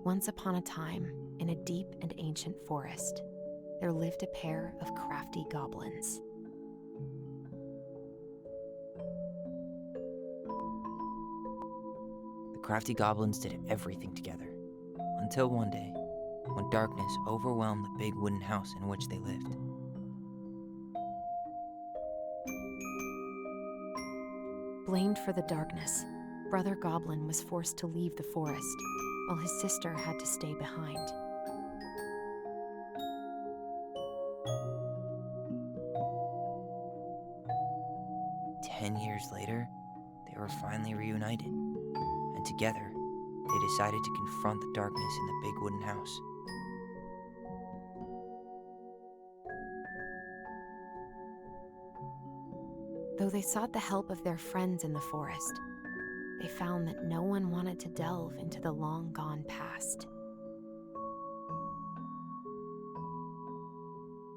Once upon a time, in a deep and ancient forest, there lived a pair of crafty goblins. The crafty goblins did everything together, until one day, when darkness overwhelmed the big wooden house in which they lived. Blamed for the darkness, Brother Goblin was forced to leave the forest, while his sister had to stay behind. "10 years later, they were finally reunited, and together, they decided to confront the darkness in the big wooden house. Though they sought the help of their friends in the forest, they found that no one wanted to delve into the long-gone past.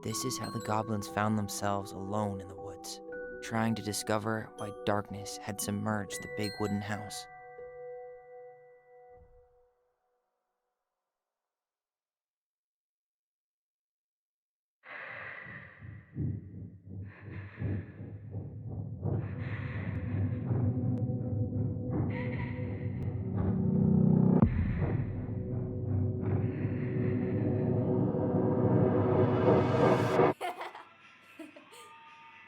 This is how the goblins found themselves alone in the woods, trying to discover why darkness had submerged the big wooden house.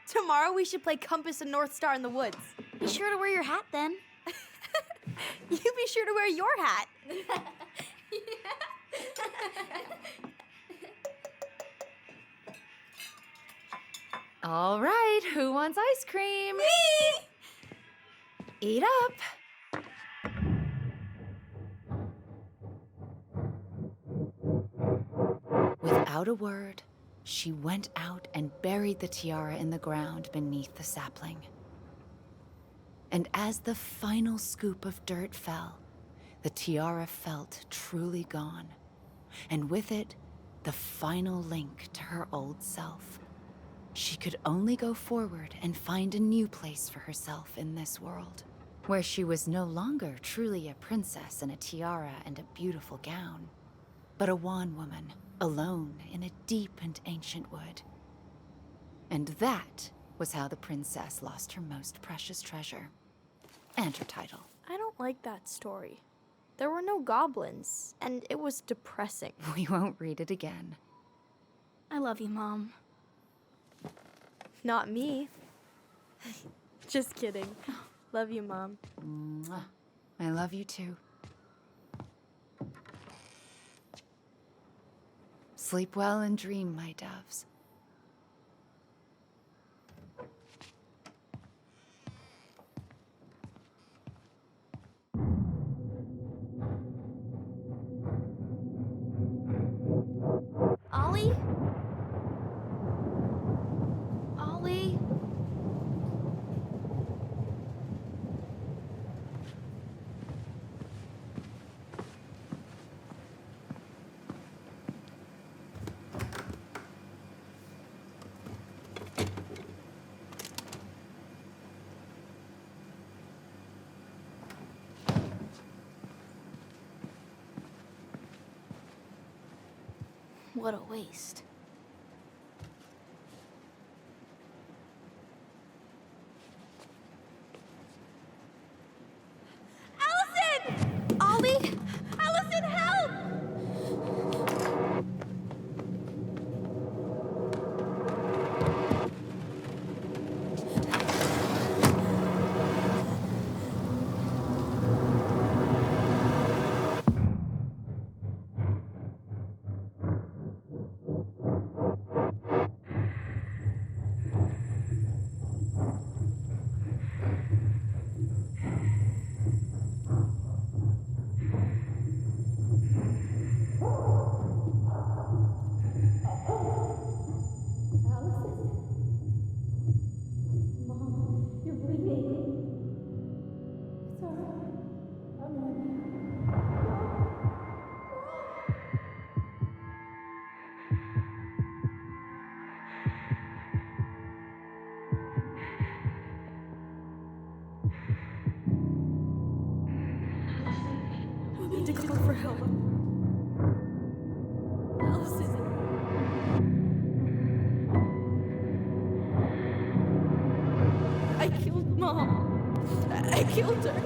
Tomorrow we should play Compass and North Star in the woods. Be sure to wear your hat then. You be sure to wear your hat. All right, who wants ice cream? Me! Eat up. Without a word, she went out and buried the tiara in the ground beneath the sapling. And as the final scoop of dirt fell, the tiara felt truly gone, and with it, the final link to her old self. She could only go forward and find a new place for herself in this world, where she was no longer truly a princess in a tiara and a beautiful gown, but a wan woman, alone in a deep and ancient wood. And that was how the princess lost her most precious treasure, and her title. I don't like that story. There were no goblins, and it was depressing. We won't read it again. I love you, Mom. Not me. Just kidding. Love you, Mom. Mwah. I love you too. Sleep well and dream, my doves. Ollie? Ollie? What a waste. Allison! Ollie! Allison, help! We need to call for help. Allison. I killed Mom. I killed her.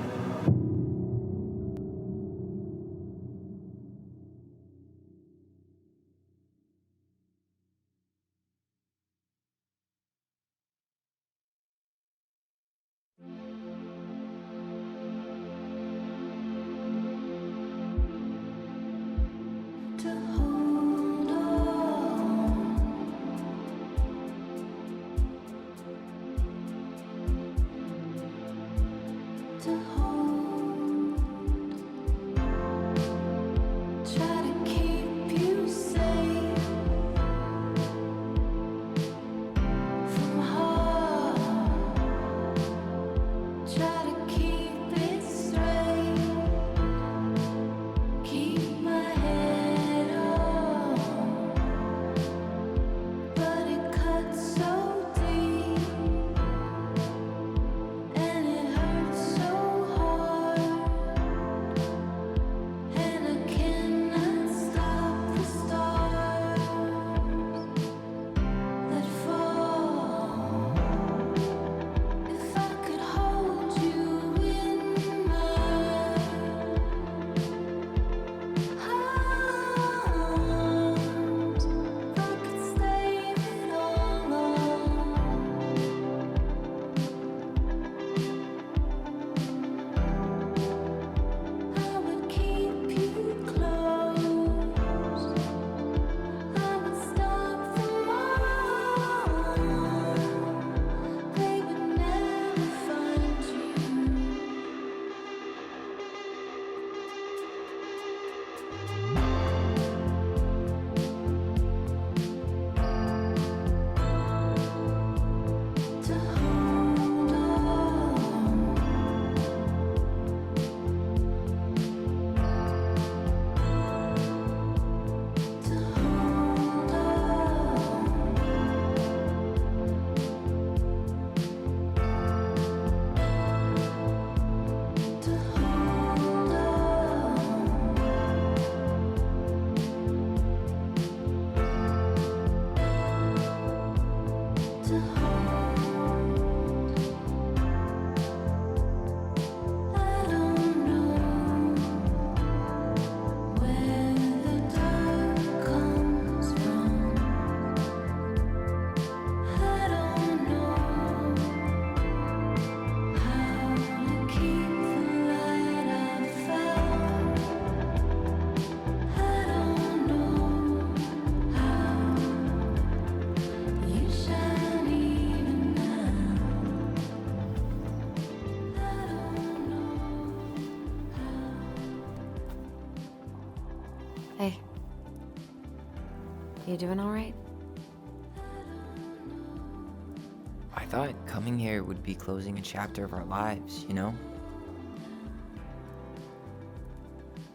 Hey. You doing all right? I thought coming here would be closing a chapter of our lives, you know?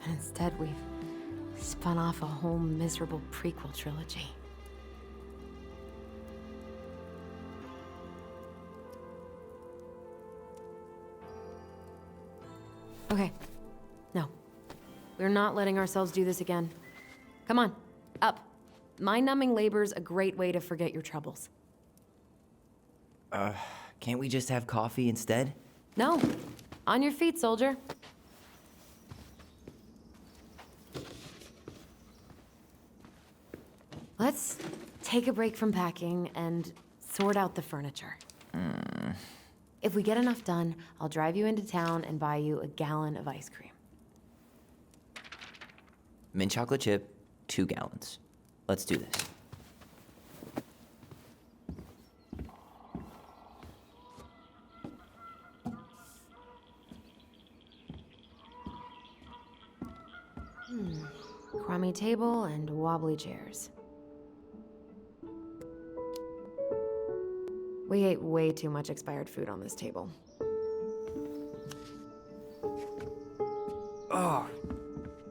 And instead, we've spun off a whole miserable prequel trilogy. Okay. No. We're not letting ourselves do this again. Come on, up. Mind-numbing labor's a great way to forget your troubles. Can't we just have coffee instead? No. On your feet, soldier. Let's take a break from packing and sort out the furniture. If we get enough done, I'll drive you into town and buy you a gallon of ice cream. Mint chocolate chip, 2 gallons. Let's do this. Crummy table and wobbly chairs. We ate way too much expired food on this table. Oh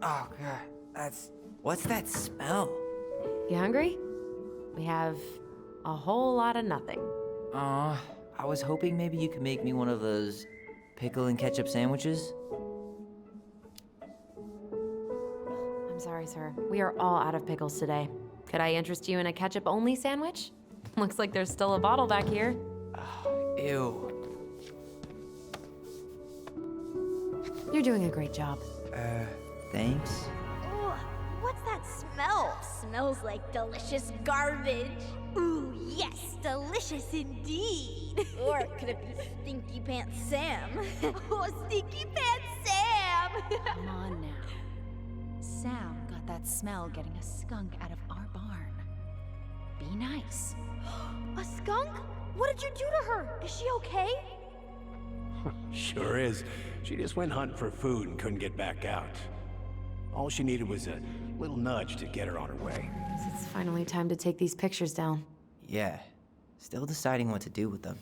God, what's that smell? You hungry? We have a whole lot of nothing. I was hoping maybe you could make me one of those pickle and ketchup sandwiches. I'm sorry, sir. We are all out of pickles today. Could I interest you in a ketchup-only sandwich? Looks like there's still a bottle back here. Ew. You're doing a great job. Thanks? Ugh, what's that smell? Smells like delicious garbage. Ooh, yes, delicious indeed. Or could it be Stinky Pants Sam? Oh, Stinky Pants Sam! Come on now. Sam got that smell getting a skunk out of our barn. Be nice. A skunk? What did you do to her? Is she okay? Sure is. She just went hunting for food and couldn't get back out. All she needed was a little nudge to get her on her way. It's finally time to take these pictures down. Yeah. Still deciding what to do with them.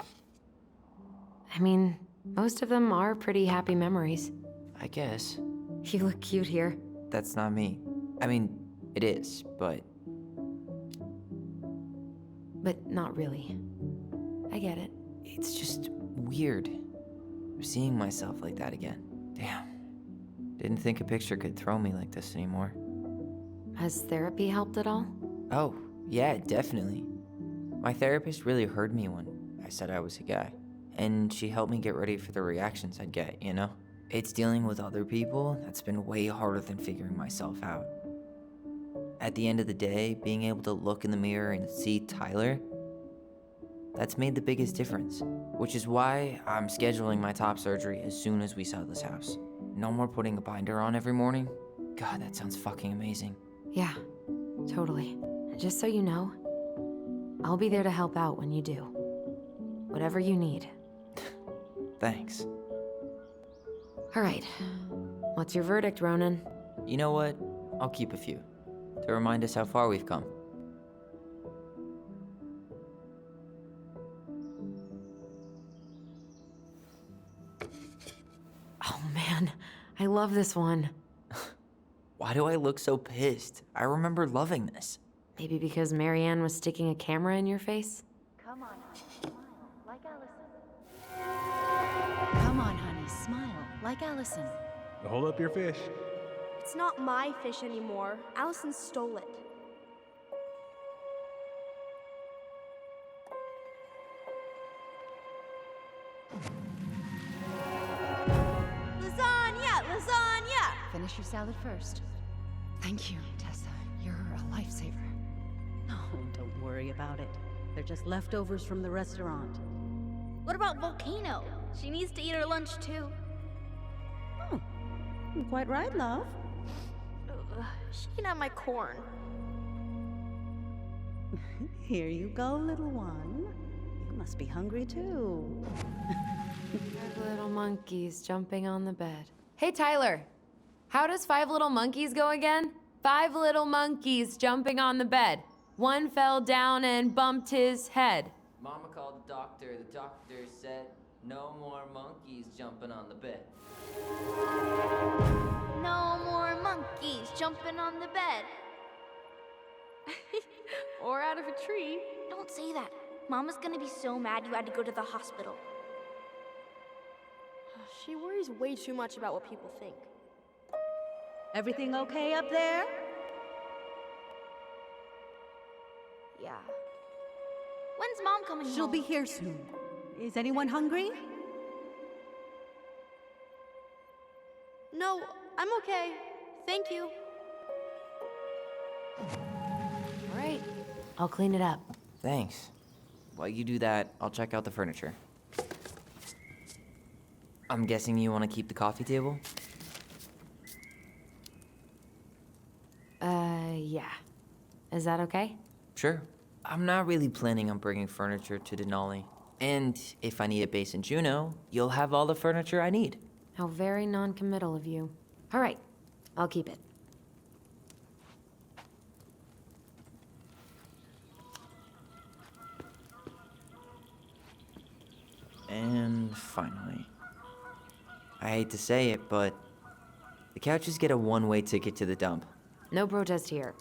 I mean, most of them are pretty happy memories. I guess. You look cute here. That's not me. I mean, it is, but But not really. I get it. it's just weird. Seeing myself like that again. Damn. Didn't think a picture could throw me like this anymore. Has therapy helped at all? Oh, yeah, definitely. My therapist really heard me when I said I was a guy. And she helped me get ready for the reactions I'd get, you know? It's dealing with other people that's been way harder than figuring myself out. At the end of the day, being able to look in the mirror and see Tyler, that's made the biggest difference. Which is why I'm scheduling my top surgery as soon as we sell this house. No more putting a binder on every morning. God, that sounds fucking amazing. Yeah, totally. Just so you know, I'll be there to help out when you do. Whatever you need. Thanks. All right. What's your verdict, Ronan? You know what? I'll keep a few. To remind us how far we've come. Oh man, I love this one. Why do I look so pissed? I remember loving this. Maybe because Marianne was sticking a camera in your face? Come on, honey, smile like Allison. Come on, honey, smile like Allison. Hold up your fish. It's not my fish anymore. Allison stole it. Lasagna! Lasagna! Finish your salad first. Thank you, Tessa. You're a lifesaver. Oh, don't worry about it. They're just leftovers from the restaurant. What about Volcano? She needs to eat her lunch too. Oh, quite right, love. Ugh, she can have my corn. Here you go, little one. You must be hungry too. 5 little monkeys jumping on the bed. Hey, Tyler. How does 5 little monkeys go again? 5 little monkeys jumping on the bed. One fell down and bumped his head. Mama called the doctor. The doctor said, no more monkeys jumping on the bed. No more monkeys jumping on the bed. Or out of a tree. Don't say that. Mama's gonna be so mad you had to go to the hospital. She worries way too much about what people think. Everything okay up there? Yeah. When's Mom coming home? She'll be here soon. Is anyone hungry? No, I'm okay. Thank you. All right, I'll clean it up. Thanks. While you do that, I'll check out the furniture. I'm guessing you want to keep the coffee table? Yeah. Is that okay? Sure. I'm not really planning on bringing furniture to Denali. And if I need a base in Juneau, you'll have all the furniture I need. How very non-committal of you. All right, I'll keep it. And finally, I hate to say it, but the couches get a one-way ticket to the dump. No protest here.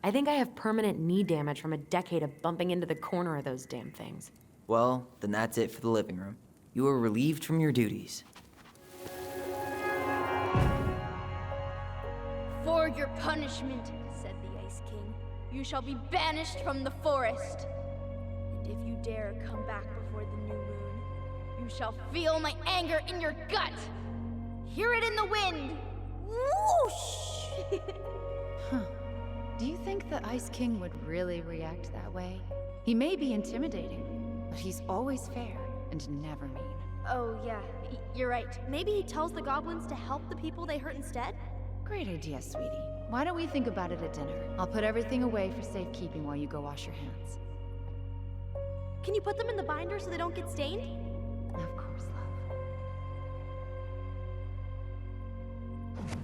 I think I have permanent knee damage from a decade of bumping into the corner of those damn things. Well, then that's it for the living room. You are relieved from your duties. For your punishment, said the Ice King, you shall be banished from the forest. And if you dare come back before the new moon, you shall feel my anger in your gut. Hear it in the wind. Whoosh! Do you think the Ice King would really react that way? He may be intimidating, but he's always fair and never mean. Oh, yeah, you're right. Maybe he tells the goblins to help the people they hurt instead? Great idea, sweetie. Why don't we think about it at dinner? I'll put everything away for safekeeping while you go wash your hands. Can you put them in the binder so they don't get stained? Of course, love.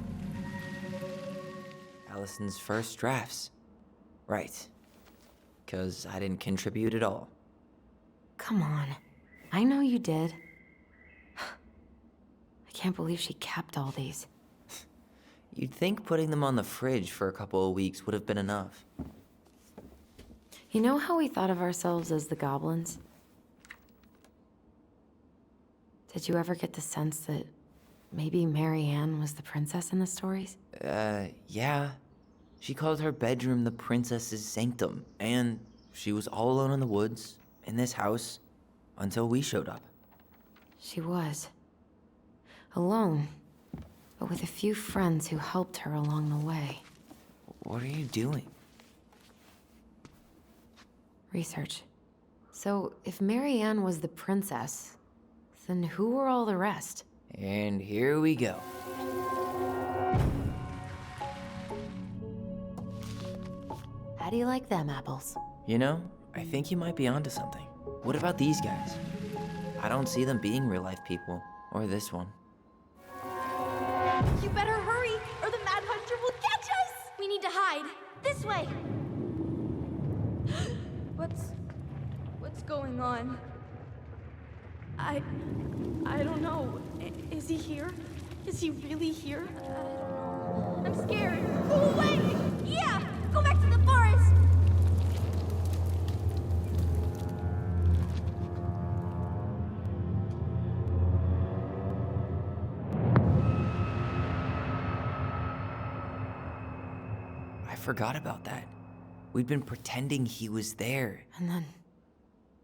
Allison's first drafts. Right. 'Cause I didn't contribute at all. Come on. I know you did. I can't believe she kept all these. You'd think putting them on the fridge for a couple of weeks would have been enough. You know how we thought of ourselves as the goblins? Did you ever get the sense that maybe Mary Ann was the princess in the stories? Yeah. She called her bedroom the princess's sanctum, and she was all alone in the woods, in this house, until we showed up. She was. Alone, but with a few friends who helped her along the way. What are you doing? Research. So, if Mary Ann was the princess, then who were all the rest? And here we go. How do you like them apples? You know, I think you might be onto something. What about these guys? I don't see them being real-life people, or this one. You better hurry, or the Mad Hunter will catch us! We need to hide. This way. What's going on? I don't know. Is he here? Is he really here? I'm scared. Go away! Yeah! Go back to the forest! I forgot about that. We'd been pretending he was there. And then,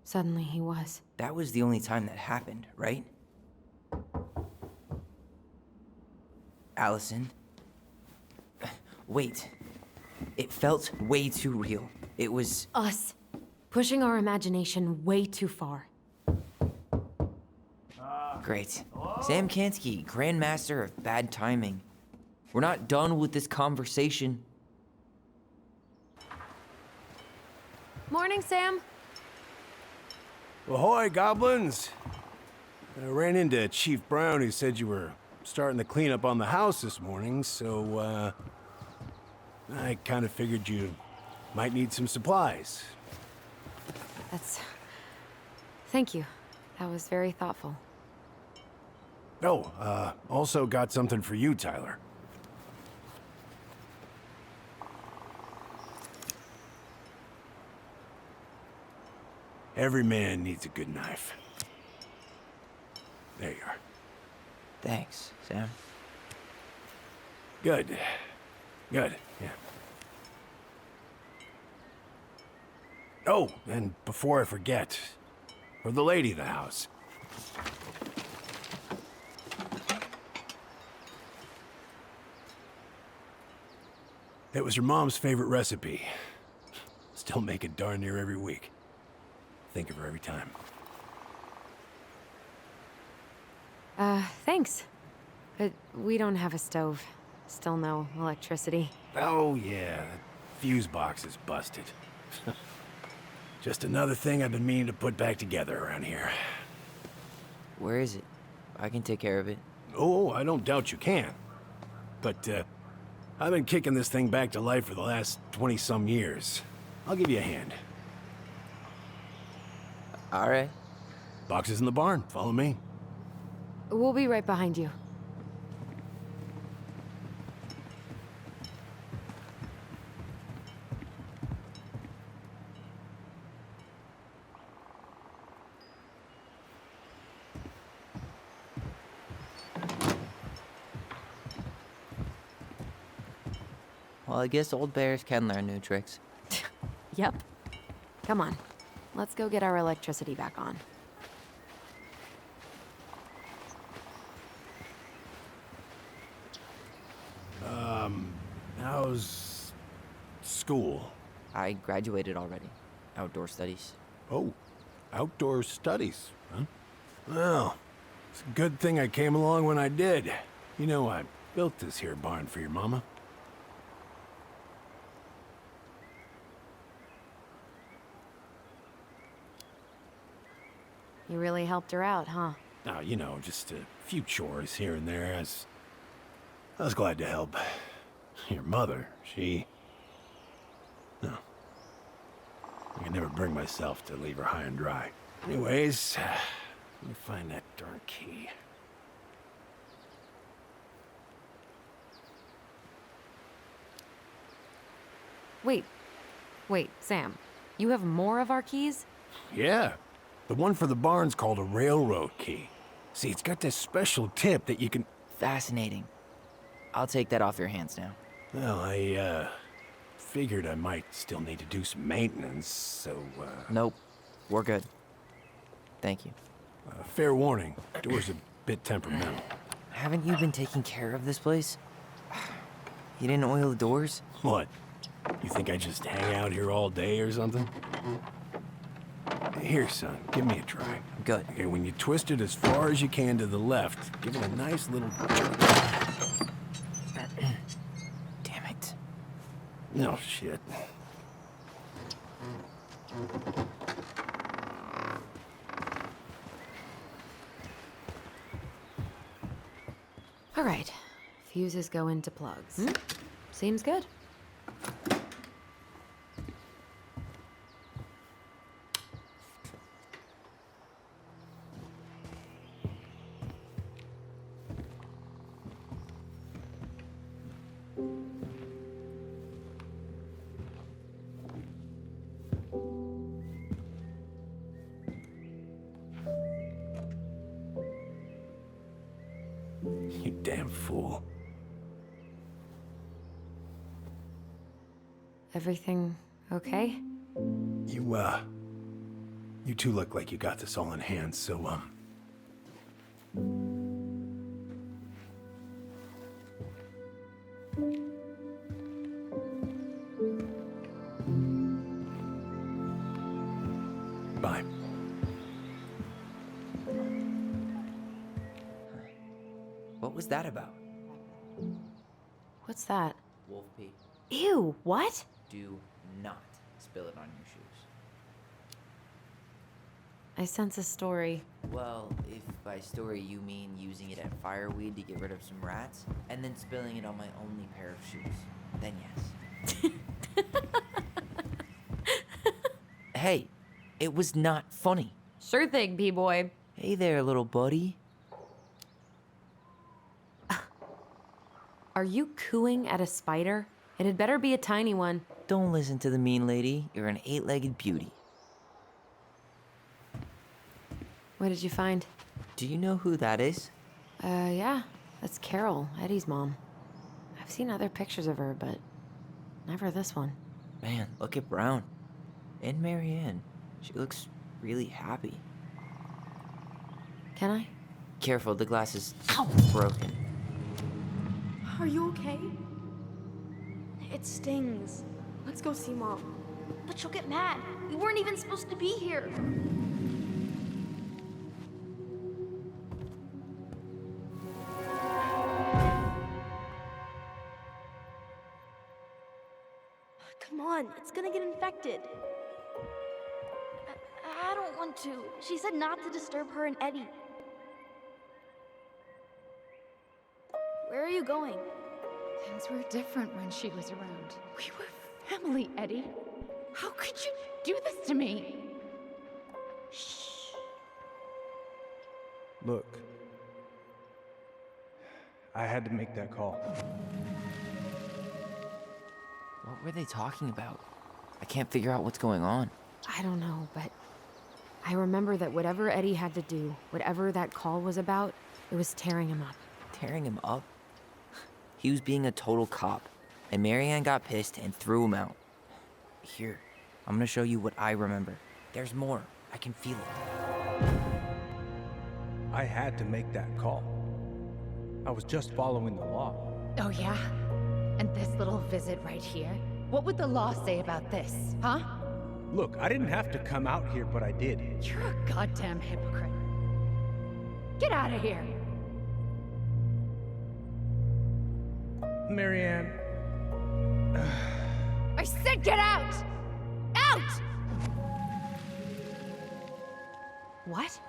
suddenly he was. That was the only time that happened, right? Allison? Wait. It felt way too real. It was... Us. Pushing our imagination way too far. Great. Sam Kansky, Grandmaster of Bad Timing. We're not done with this conversation. Morning, Sam. Ahoy, goblins! I ran into Chief Brown, who said you were starting to clean up on the house this morning, so, I kind of figured you might need some supplies. Thank you. That was very thoughtful. Oh, also got something for you, Tyler. Every man needs a good knife. There you are. Thanks, Sam. Good. Good, yeah. Oh, and before I forget, for the lady of the house. It was her mom's favorite recipe. Still make it darn near every week. Think of her every time. Thanks. But we don't have a stove. Still no electricity. Oh, yeah, that fuse box is busted. Just another thing I've been meaning to put back together around here. Where is it? I can take care of it. Oh, I don't doubt you can. But, I've been kicking this thing back to life for the last 20-some years. I'll give you a hand. All right. Box is in the barn. Follow me. We'll be right behind you. Well, I guess old bears can learn new tricks. Yep. Come on. Let's go get our electricity back on. How's school? I graduated already. Outdoor studies. Oh, outdoor studies, huh? Well, it's a good thing I came along when I did. You know, I built this here barn for your mama. You really helped her out, huh? Now, you know, just a few chores here and there. I was glad to help. Your mother, no. I could never bring myself to leave her high and dry. Anyways, let me find that darn key. Wait, Sam. You have more of our keys? Yeah, the one for the barn's called a railroad key. See, it's got this special tip that you can... Fascinating. I'll take that off your hands now. Well, I, figured I might still need to do some maintenance, so, Nope. We're good. Thank you. fair warning, door's a bit temperamental. Haven't you been taking care of this place? You didn't oil the doors? What? You think I just hang out here all day or something? Here, son, give me a try. Good. Okay, when you twist it as far as you can to the left, give it a nice little jerk. Damn it. No shit. All right. Fuses go into plugs. Seems good. You damn fool. Everything okay? You two look like you got this all in hand, so, bye. What was that about? What's that? Wolf pee. Ew, what? Do not spill it on your shoes. I sense a story. Well, if by story you mean using it at fireweed to get rid of some rats, and then spilling it on my only pair of shoes, then yes. Hey, it was not funny. Sure thing, P-boy. Hey there, little buddy. Are you cooing at a spider? It had better be a tiny one. Don't listen to the mean lady. You're an 8-legged beauty. What did you find? Do you know who that is? Yeah. That's Carol, Eddie's mom. I've seen other pictures of her, but never this one. Man, look at Brown. And Marianne. She looks really happy. Can I? Careful, the glass is broken. Are you okay? It stings. Let's go see Mom. But she'll get mad. We weren't even supposed to be here. Come on, it's gonna get infected. I don't want to. She said not to disturb her and Eddie. Where are you going? Things were different when she was around. We were family, Eddie. How could you do this to me? Shh. Look, I had to make that call. What were they talking about? I can't figure out what's going on. I don't know, but I remember that whatever Eddie had to do, whatever that call was about, it was tearing him up. Tearing him up? He was being a total cop. And Marianne got pissed and threw him out. Here, I'm gonna show you what I remember. There's more. I can feel it. I had to make that call. I was just following the law. Oh, yeah? And this little visit right here? What would the law say about this, huh? Look, I didn't have to come out here, but I did. You're a goddamn hypocrite. Get out of here! Marianne. I said get out! Out! What?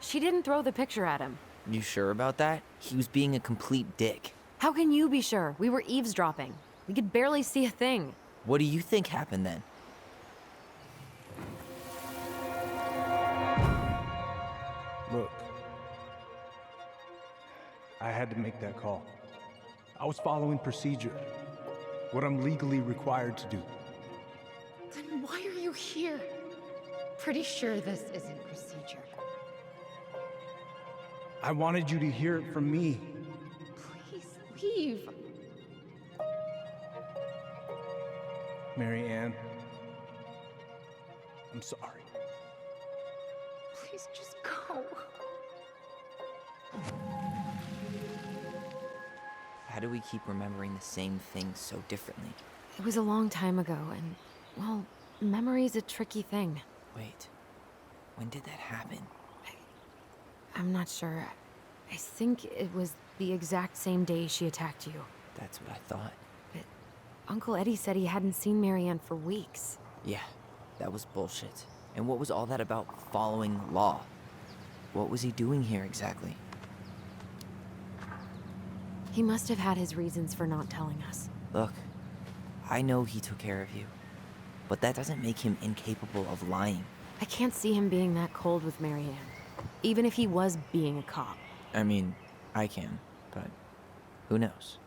She didn't throw the picture at him. You sure about that? He was being a complete dick. How can you be sure? We were eavesdropping. We could barely see a thing. What do you think happened then? Look. I had to make that call. I was following procedure. What I'm legally required to do. Then why are you here? Pretty sure this isn't procedure. I wanted you to hear it from me. Please leave. Marianne. I'm sorry. Please just go. How do we keep remembering the same things so differently? It was a long time ago, and, well, memory's a tricky thing. Wait, when did that happen? I'm not sure. I think it was the exact same day she attacked you. That's what I thought. But Uncle Eddie said he hadn't seen Marianne for weeks. Yeah, that was bullshit. And what was all that about following law? What was he doing here exactly? He must have had his reasons for not telling us. Look, I know he took care of you, but that doesn't make him incapable of lying. I can't see him being that cold with Marianne, even if he was being a cop. I mean, I can, but who knows?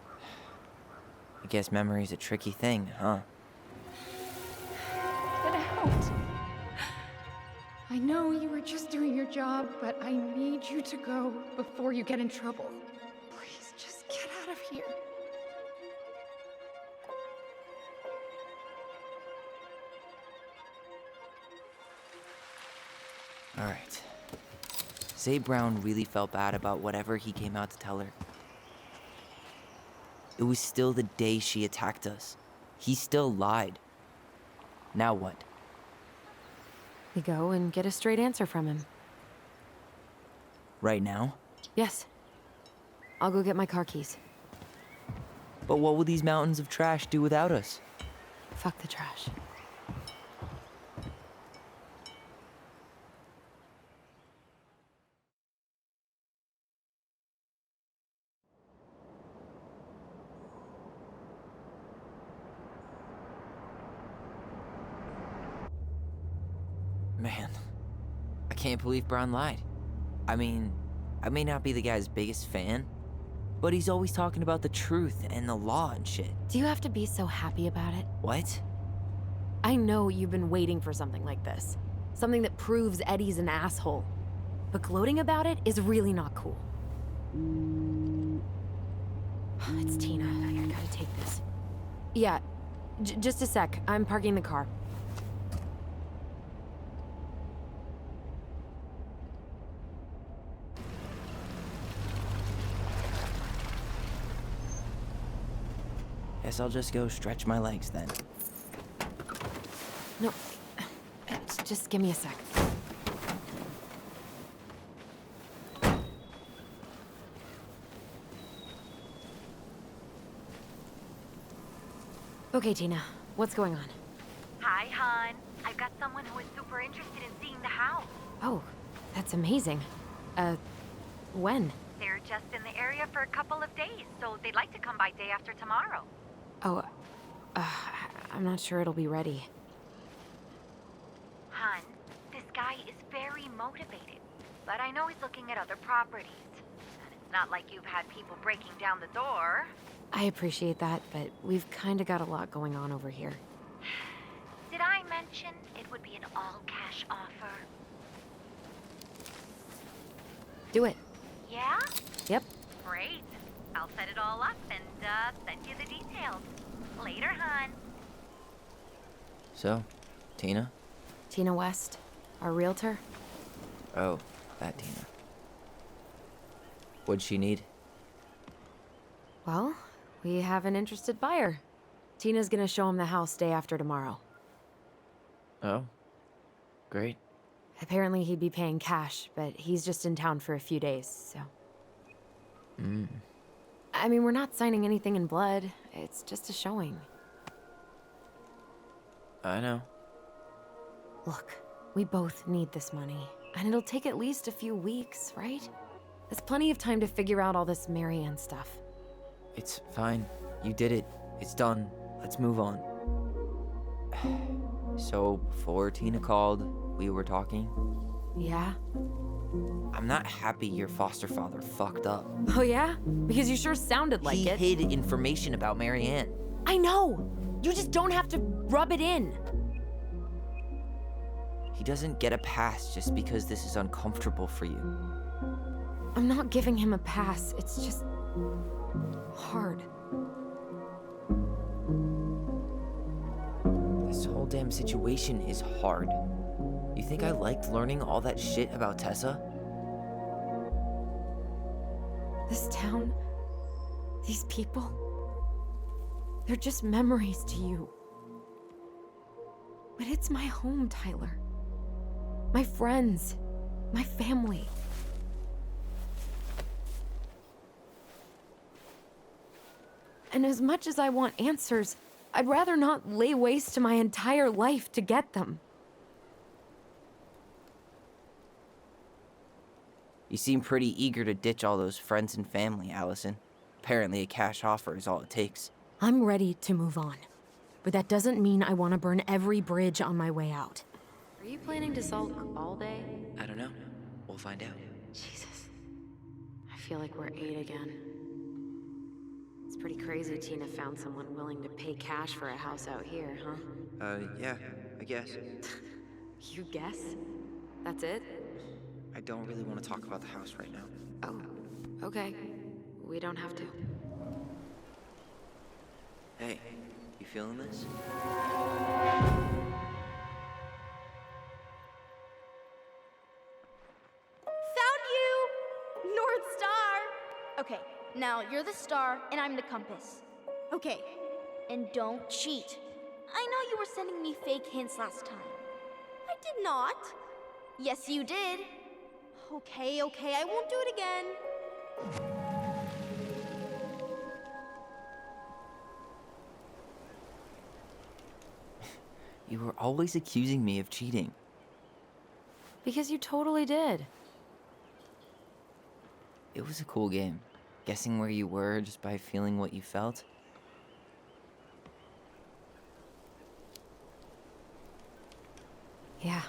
I guess memory's a tricky thing, huh? Get out. I know you were just doing your job, but I need you to go before you get in trouble. Please, just get out of here. All right. Say Brown really felt bad about whatever he came out to tell her. It was still the day she attacked us. He still lied. Now what? We go and get a straight answer from him. Right now? Yes. I'll go get my car keys. But what will these mountains of trash do without us? Fuck the trash. Man, I can't believe Brown lied. I mean, I may not be the guy's biggest fan, but he's always talking about the truth and the law and shit. Do you have to be so happy about it? What? I know you've been waiting for something like this. Something that proves Eddie's an asshole. But gloating about it is really not cool. It's Tina. I gotta take this. Yeah, just a sec. I'm parking the car. Guess I'll just go stretch my legs then. No, just give me a sec. Okay, Tina, what's going on? Hi, hon. I've got someone who is super interested in seeing the house. Oh, that's amazing. When? They're just in the area for a couple of days, so they'd like to come by day after tomorrow. Oh, I'm not sure it'll be ready. Hun, this guy is very motivated, but I know he's looking at other properties. And it's not like you've had people breaking down the door. I appreciate that, but we've kind of got a lot going on over here. Did I mention it would be an all-cash offer? Do it. Yeah? Yep. Great. I'll set it all up and send you the details. Later, hon. So, Tina? Tina West, our realtor. Oh, that Tina. What'd she need? Well, we have an interested buyer. Tina's gonna show him the house day after tomorrow. Oh, great. Apparently he'd be paying cash, but he's just in town for a few days, so... I mean, we're not signing anything in blood. It's just a showing. I know. Look, we both need this money, and it'll take at least a few weeks, right? There's plenty of time to figure out all this Marianne stuff. It's fine. You did it. It's done. Let's move on. So, before Tina called, we were talking. Yeah? I'm not happy your foster father fucked up. Oh yeah? Because you sure sounded like He it. hid information about Marianne. I know! You just don't have to rub it in. He doesn't get a pass just because this is uncomfortable for you. I'm not giving him a pass. It's just... hard. This whole damn situation is hard. You think I liked learning all that shit about Tessa? This town, these people, they're just memories to you. But it's my home, Tyler. My friends, my family. And as much as I want answers, I'd rather not lay waste to my entire life to get them. You seem pretty eager to ditch all those friends and family, Allison. Apparently a cash offer is all it takes. I'm ready to move on. But that doesn't mean I want to burn every bridge on my way out. Are you planning to sulk all day? I don't know. We'll find out. Jesus. I feel like we're 8 again. It's pretty crazy Tina found someone willing to pay cash for a house out here, huh? Yeah, I guess. You guess? That's it? I don't really want to talk about the house right now. Oh, okay. We don't have to. Hey, you feeling this? Found you! North Star! Okay, now you're the star and I'm the compass. Okay, And don't cheat. I know you were sending me fake hints last time. I did not. Yes, you did. Okay, I won't do it again. You were always accusing me of cheating. Because you totally did. It was a cool game. Guessing where you were just by feeling what you felt. Yeah.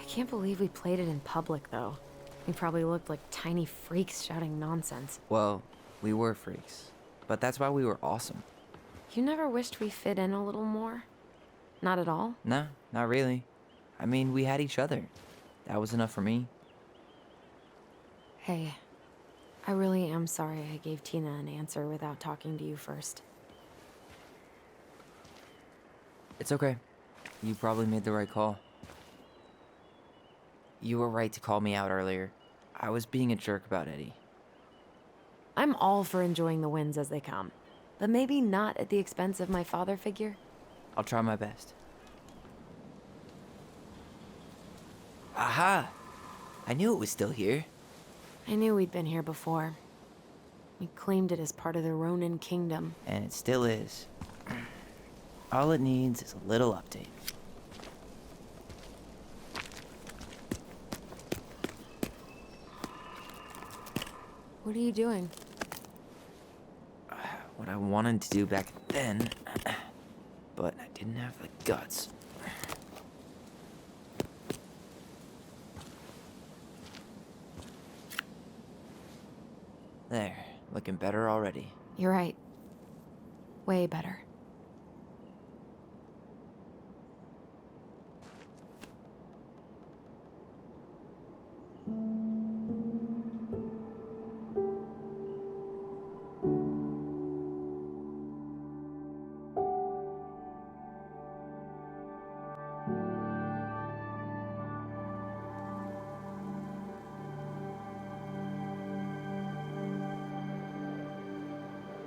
I can't believe we played it in public, though. We probably looked like tiny freaks shouting nonsense. Well, we were freaks. But that's why we were awesome. You never wished we fit in a little more? Not at all? Nah, not really. I mean, we had each other. That was enough for me. Hey, I really am sorry I gave Tina an answer without talking to you first. It's okay. You probably made the right call. You were right to call me out earlier. I was being a jerk about Eddie. I'm all for enjoying the wins as they come, but maybe not at the expense of my father figure. I'll try my best. Aha! I knew it was still here. I knew we'd been here before. We claimed it as part of the Ronin kingdom. And it still is. All it needs is a little update. What are you doing? What I wanted to do back then, but I didn't have the guts. There, looking better already. You're right. Way better.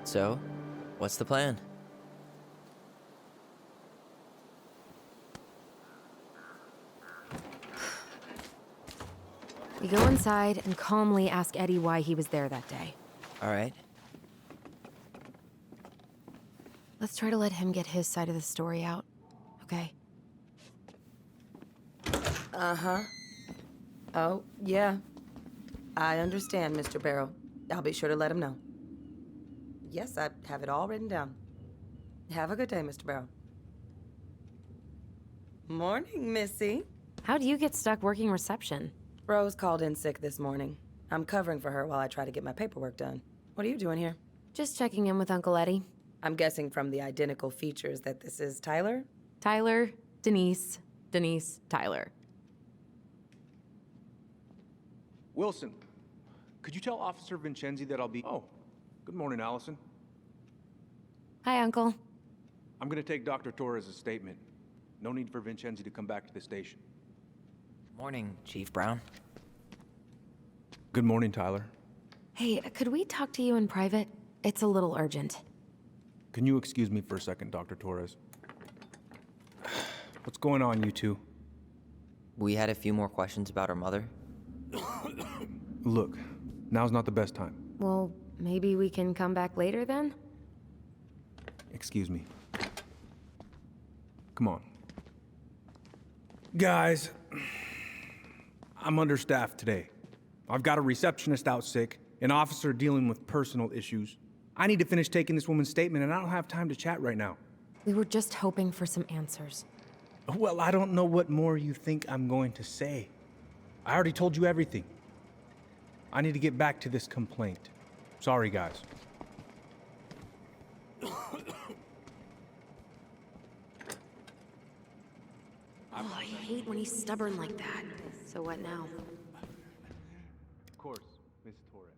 So, what's the plan? We go inside and calmly ask Eddie why he was there that day. All right. Let's try to let him get his side of the story out, okay? Uh-huh. Oh, yeah. I understand, Mr. Barrow. I'll be sure to let him know. Yes, I have it all written down. Have a good day, Mr. Barrow. Morning, Missy. How'd you get stuck working reception? Rose called in sick this morning. I'm covering for her while I try to get my paperwork done. What are you doing here? Just checking in with Uncle Eddie. I'm guessing from the identical features that this is Tyler? Tyler, Denise, Tyler. Wilson, could you tell Officer Vincenzi that I'll be... Oh, good morning, Allison. Hi, Uncle. I'm gonna take Dr. Torres' statement. No need for Vincenzi to come back to the station. Morning, Chief Brown. Good morning, Tyler. Hey, could we talk to you in private? It's a little urgent. Can you excuse me for a second, Dr. Torres? What's going on, you two? We had a few more questions about our mother. Look, now's not the best time. Well, maybe we can come back later then? Excuse me. Come on. Guys, I'm understaffed today. I've got a receptionist out sick, an officer dealing with personal issues. I need to finish taking this woman's statement, and I don't have time to chat right now. We were just hoping for some answers. Well, I don't know what more you think I'm going to say. I already told you everything. I need to get back to this complaint. Sorry, guys. Oh, I hate when he's stubborn like that. So what now? Of course, Miss Torres.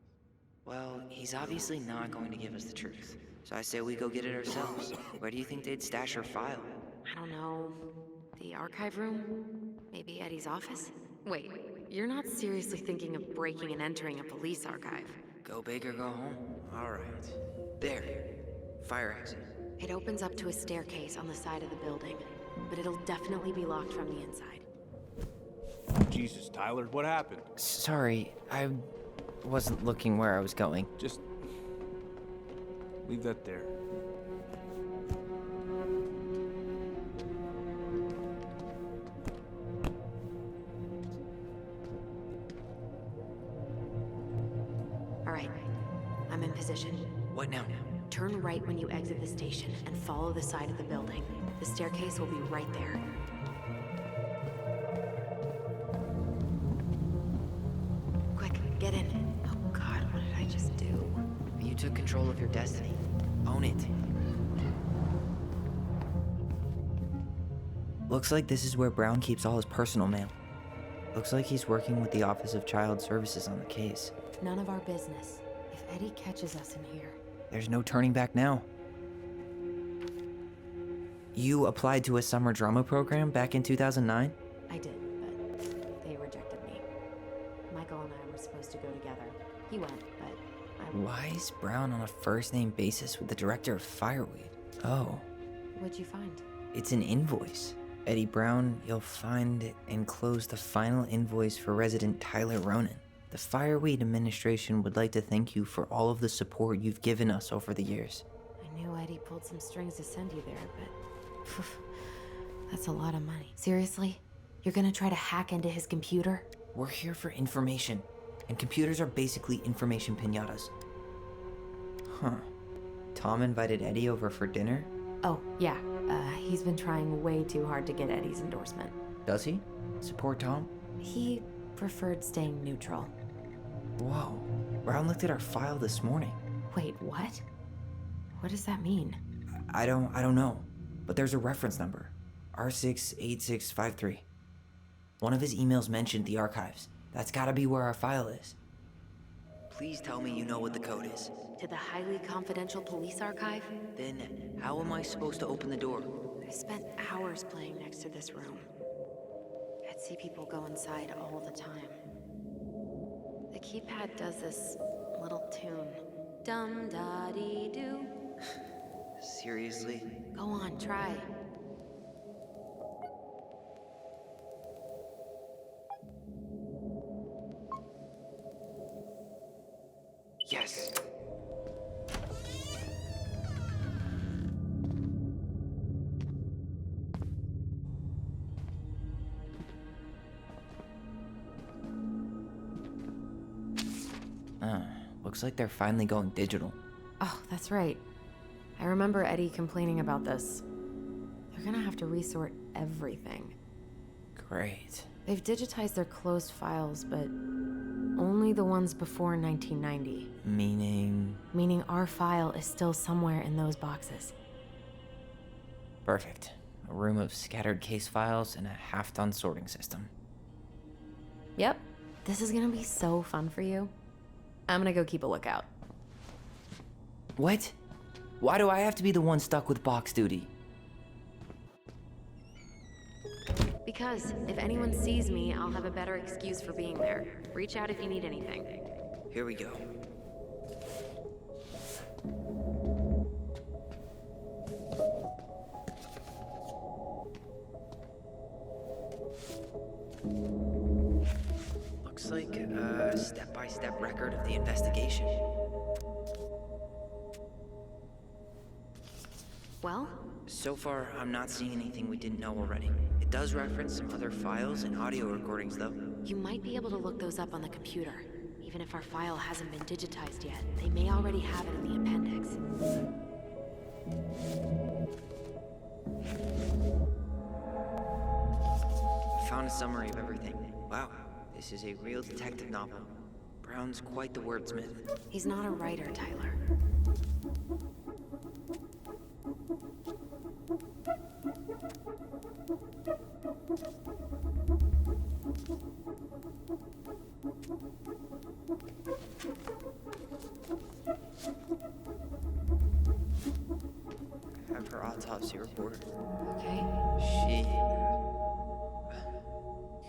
Well, he's obviously not going to give us the truth. So I say we go get it ourselves. Where do you think they'd stash our file? I don't know. The archive room? Maybe Eddie's office? Wait, you're not seriously thinking of breaking and entering a police archive? Go big or go home. All right. There. Fire exit. It opens up to a staircase on the side of the building, but it'll definitely be locked from the inside. Jesus, Tyler, what happened? Sorry, I wasn't looking where I was going. Just leave that there. All right, I'm in position. What now? Turn right when you exit the station and follow the side of the building. The staircase will be right there. Quick, get in. Oh God, what did I just do? You took control of your destiny. Own it. Looks like this is where Brown keeps all his personal mail. Looks like he's working with the Office of Child Services on the case. None of our business. If Eddie catches us in here. There's no turning back now. You applied to a summer drama program back in 2009? I did, but they rejected me. Michael and I were supposed to go together. He went, but I... Why is Brown on a first-name basis with the director of Fireweed? Oh. What'd you find? It's an invoice. Eddie Brown, you'll find it enclosed the final invoice for resident Tyler Ronan. The Fireweed administration would like to thank you for all of the support you've given us over the years. I knew Eddie pulled some strings to send you there, but... that's a lot of money. Seriously? You're gonna try to hack into his computer? We're here for information, and computers are basically information piñatas. Huh. Tom invited Eddie over for dinner? Oh, yeah. He's been trying way too hard to get Eddie's endorsement. Does he? Support Tom? He preferred staying neutral. Whoa. Brown looked at our file this morning. Wait, what? What does that mean? I don't know. But there's a reference number. R68653. One of his emails mentioned the archives. That's gotta be where our file is. Please tell me you know what the code is. To the highly confidential police archive? Then, how am I supposed to open the door? I spent hours playing next to this room. I'd see people go inside all the time. The keypad does this little tune. Dum-da-dee-doo. Seriously? Go on, try. Yes. Looks like they're finally going digital. Oh, that's right. I remember Eddie complaining about this. They're gonna have to resort everything. Great. They've digitized their closed files, but only the ones before 1990. Meaning? Meaning our file is still somewhere in those boxes. Perfect. A room of scattered case files and a half-done sorting system. Yep. This is gonna be so fun for you. I'm gonna go keep a lookout. What? Why do I have to be the one stuck with box duty? Because if anyone sees me, I'll have a better excuse for being there. Reach out if you need anything. Here we go. Looks like a step-by-step record of the investigation. Well? So far, I'm not seeing anything we didn't know already. It does reference some other files and audio recordings, though. You might be able to look those up on the computer. Even if our file hasn't been digitized yet, they may already have it in the appendix. I found a summary of everything. Wow, this is a real detective novel. Brown's quite the wordsmith. He's not a writer, Tyler. I have her autopsy report. Okay. She...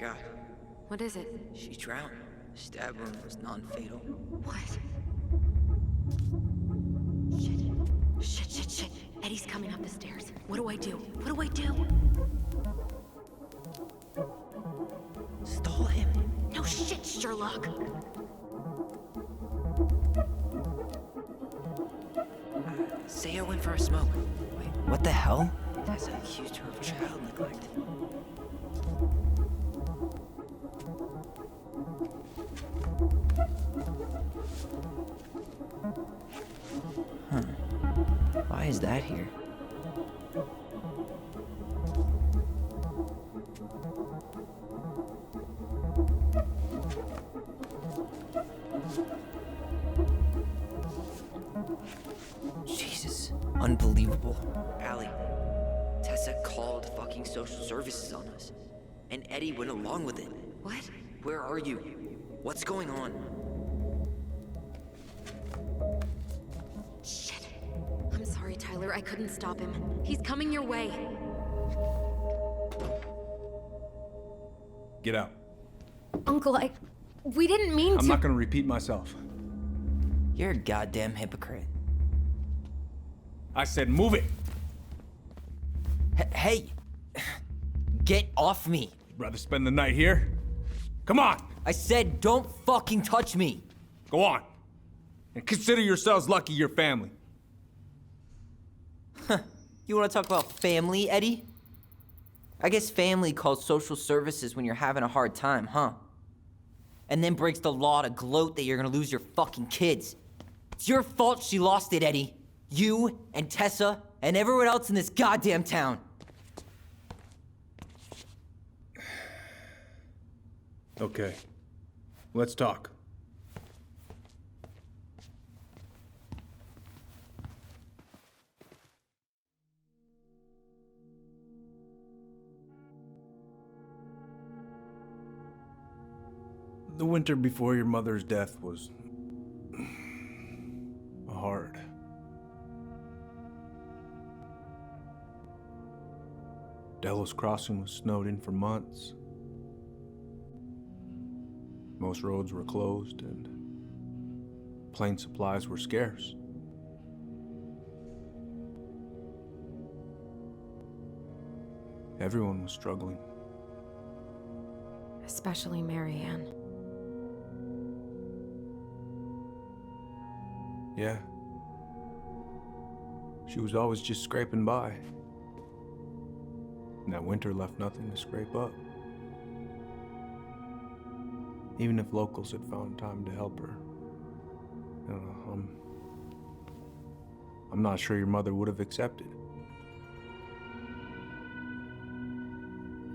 God, What is it? she drowned. Stab wound was non-fatal. What? Shit. Eddie's coming up the stairs. What do I do? What do I do? Stall him. No shit, Sherlock. Say I went for a smoke. Wait, what the hell? Tessa accused her of child neglect. Huh. Why is that here? Jesus. Unbelievable. Allie, Tessa called fucking social services on us. And Eddie went along with it. What? Where are you? What's going on? Shit. I'm sorry, Tyler. I couldn't stop him. He's coming your way. Get out. Uncle, we didn't mean to. I'm not gonna repeat myself. You're a goddamn hypocrite. I said move it. Hey! Get off me! You'd rather spend the night here? Come on! I said don't fucking touch me! Go on. And consider yourselves lucky you're family. You wanna talk about family, Eddie? I guess family calls social services when you're having a hard time, huh? And then breaks the law to gloat that you're gonna lose your fucking kids. It's your fault she lost it, Eddie. You and Tessa and everyone else in this goddamn town. Okay. Let's talk. The winter before your mother's death was hard. Delos Crossing was snowed in for months. Most roads were closed, and plane supplies were scarce. Everyone was struggling. Especially Marianne. Yeah. She was always just scraping by. And that winter left nothing to scrape up. Even if locals had found time to help her. You know, I'm not sure your mother would have accepted.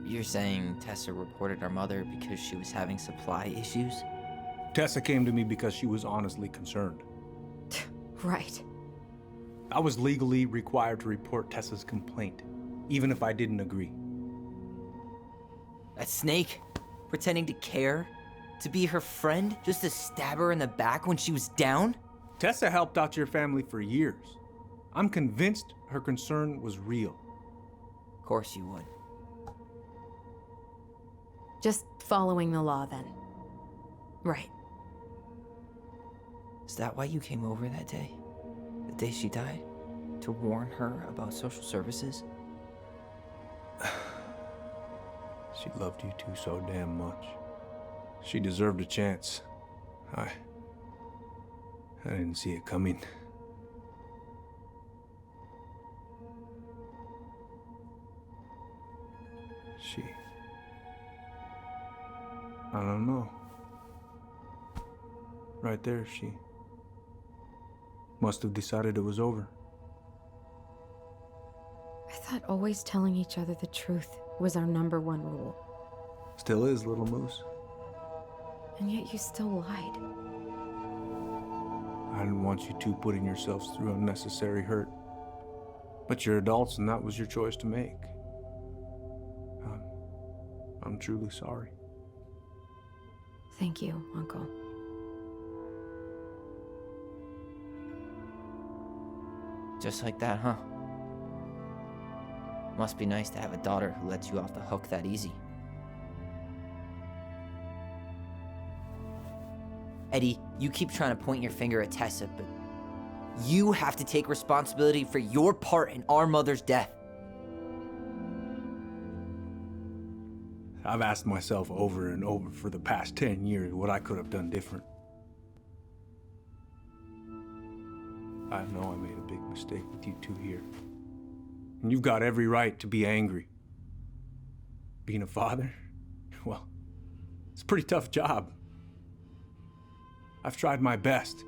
You're saying Tessa reported our mother because she was having supply issues? Tessa came to me because she was honestly concerned. Right. I was legally required to report Tessa's complaint, even if I didn't agree. That snake? Pretending to care? To be her friend? Just to stab her in the back when she was down? Tessa helped out your family for years. I'm convinced her concern was real. Of course you would. Just following the law then. Right. Is that why you came over that day? The day she died? To warn her about social services? She loved you two so damn much. She deserved a chance. I didn't see it coming. I don't know. Right there, she must have decided it was over. I thought always telling each other the truth was our #1 rule. Still is, little moose. And yet you still lied. I didn't want you two putting yourselves through unnecessary hurt. But you're adults and that was your choice to make. I'm truly sorry. Thank you, Uncle. Just like that, huh? Must be nice to have a daughter who lets you off the hook that easy. Eddie, you keep trying to point your finger at Tessa, but you have to take responsibility for your part in our mother's death. I've asked myself over and over for the past 10 years what I could have done different. I know I made a big mistake with you two here. And you've got every right to be angry. Being a father, well, it's a pretty tough job. I've tried my best.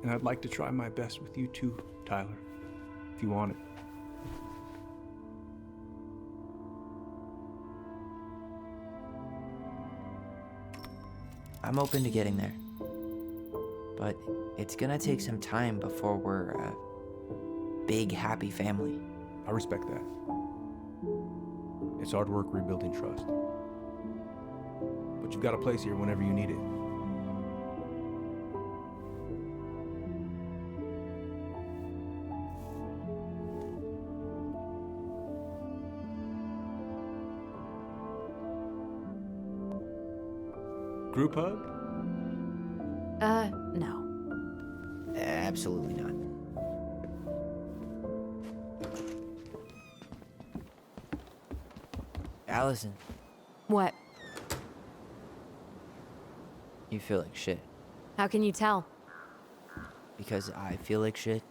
And I'd like to try my best with you too, Tyler, if you want it. I'm open to getting there. But it's gonna take some time before we're a big, happy family. I respect that. It's hard work rebuilding trust. But you've got a place here whenever you need it. Group hug? No. Absolutely not. Allison, What? you feel like shit. How can you tell? Because I feel like shit.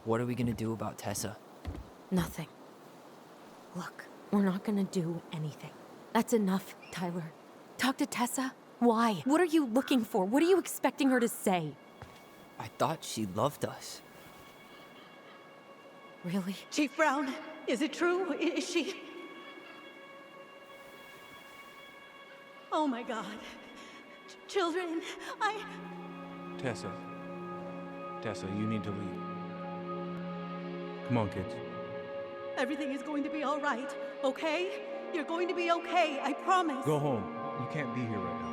What are we gonna do about Tessa? Nothing. Look, we're not gonna do anything. That's enough, Tyler. Talk to Tessa? Why? What are you looking for? What are you expecting her to say? I thought she loved us. Really? Chief Brown, is it true? Is she... Oh my God. Children, Tessa, you need to leave. Come on, kids. Everything is going to be all right, okay? You're going to be okay, I promise. Go home. You can't be here right now.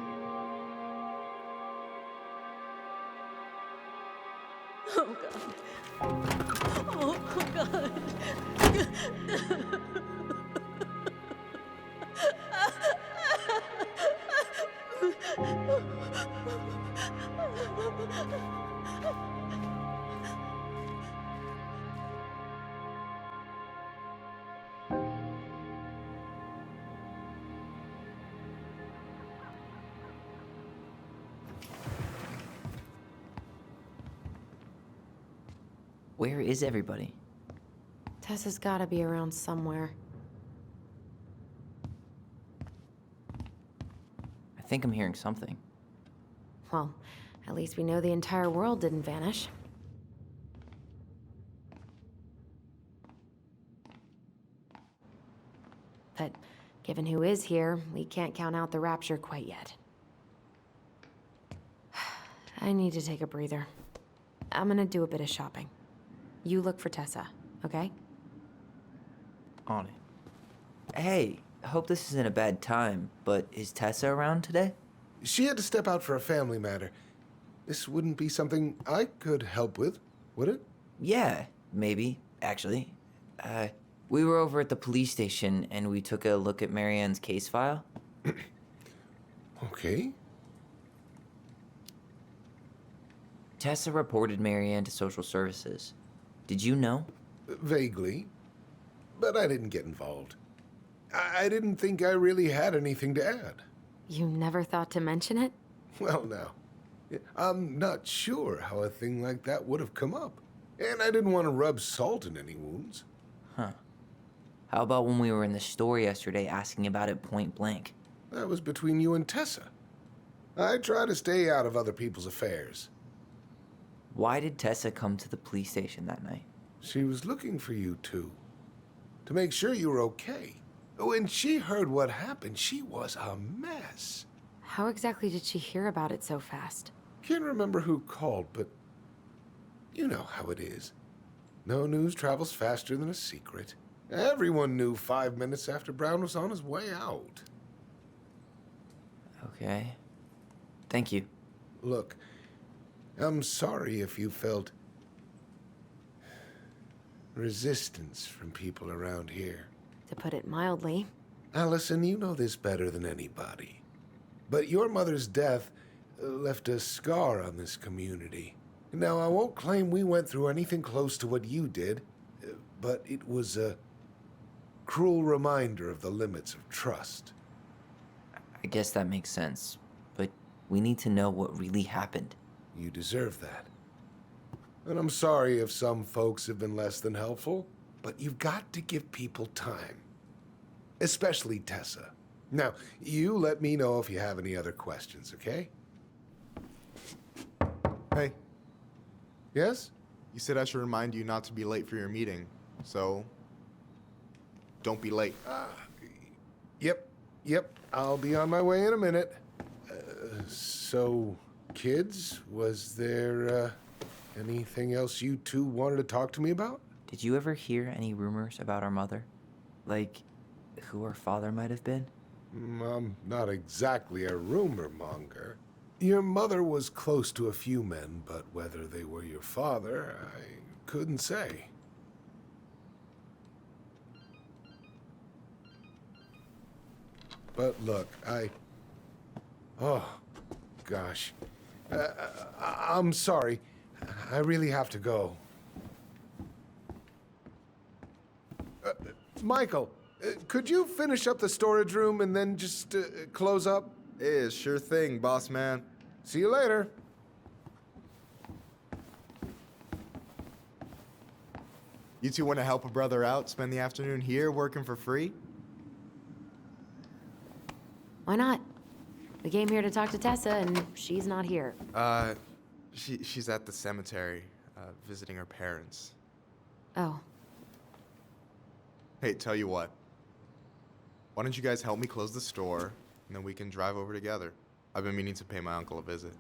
Oh God. Oh God. Where is everybody? Tessa's gotta be around somewhere. I think I'm hearing something. Well, at least we know the entire world didn't vanish. But given who is here, we can't count out the rapture quite yet. I need to take a breather. I'm gonna do a bit of shopping. You look for Tessa, okay? On it. Hey, I hope this isn't a bad time, but is Tessa around today? She had to step out for a family matter. This wouldn't be something I could help with, would it? Yeah, maybe, actually. We were over at the police station and we took a look at Marianne's case file. Okay. Tessa reported Marianne to social services. Did you know? Vaguely. But I didn't get involved. I didn't think I really had anything to add. You never thought to mention it? Well, now, I'm not sure how a thing like that would have come up. And I didn't want to rub salt in any wounds. Huh. How about when we were in the store yesterday asking about it point blank? That was between you and Tessa. I try to stay out of other people's affairs. Why did Tessa come to the police station that night? She was looking for you two. To make sure you were okay. When she heard what happened, she was a mess. How exactly did she hear about it so fast? Can't remember who called, but you know how it is. No news travels faster than a secret. Everyone knew 5 minutes after Brown was on his way out. Okay. Thank you. Look, I'm sorry if you felt resistance from people around here. To put it mildly. Allison, you know this better than anybody. But your mother's death left a scar on this community. Now, I won't claim we went through anything close to what you did, but it was a cruel reminder of the limits of trust. I guess that makes sense, but we need to know what really happened. You deserve that. And I'm sorry if some folks have been less than helpful, but you've got to give people time. Especially Tessa. Now, you let me know if you have any other questions, okay? Hey, Yes? you said I should remind you not to be late for your meeting, so don't be late. Yep, I'll be on my way in a minute. So, kids, was there anything else you two wanted to talk to me about? Did you ever hear any rumors about our mother? Like, who our father might have been? I'm not exactly a rumor monger. Your mother was close to a few men, but whether they were your father, I couldn't say. But look, oh, gosh. I'm sorry. I really have to go. Michael, could you finish up the storage room and then just close up? Yeah, sure thing, boss man. See you later. You two want to help a brother out, spend the afternoon here working for free? Why not? We came here to talk to Tessa, and she's not here. She's at the cemetery, visiting her parents. Oh. Hey, tell you what. Why don't you guys help me close the store, and then we can drive over together? I've been meaning to pay my uncle a visit.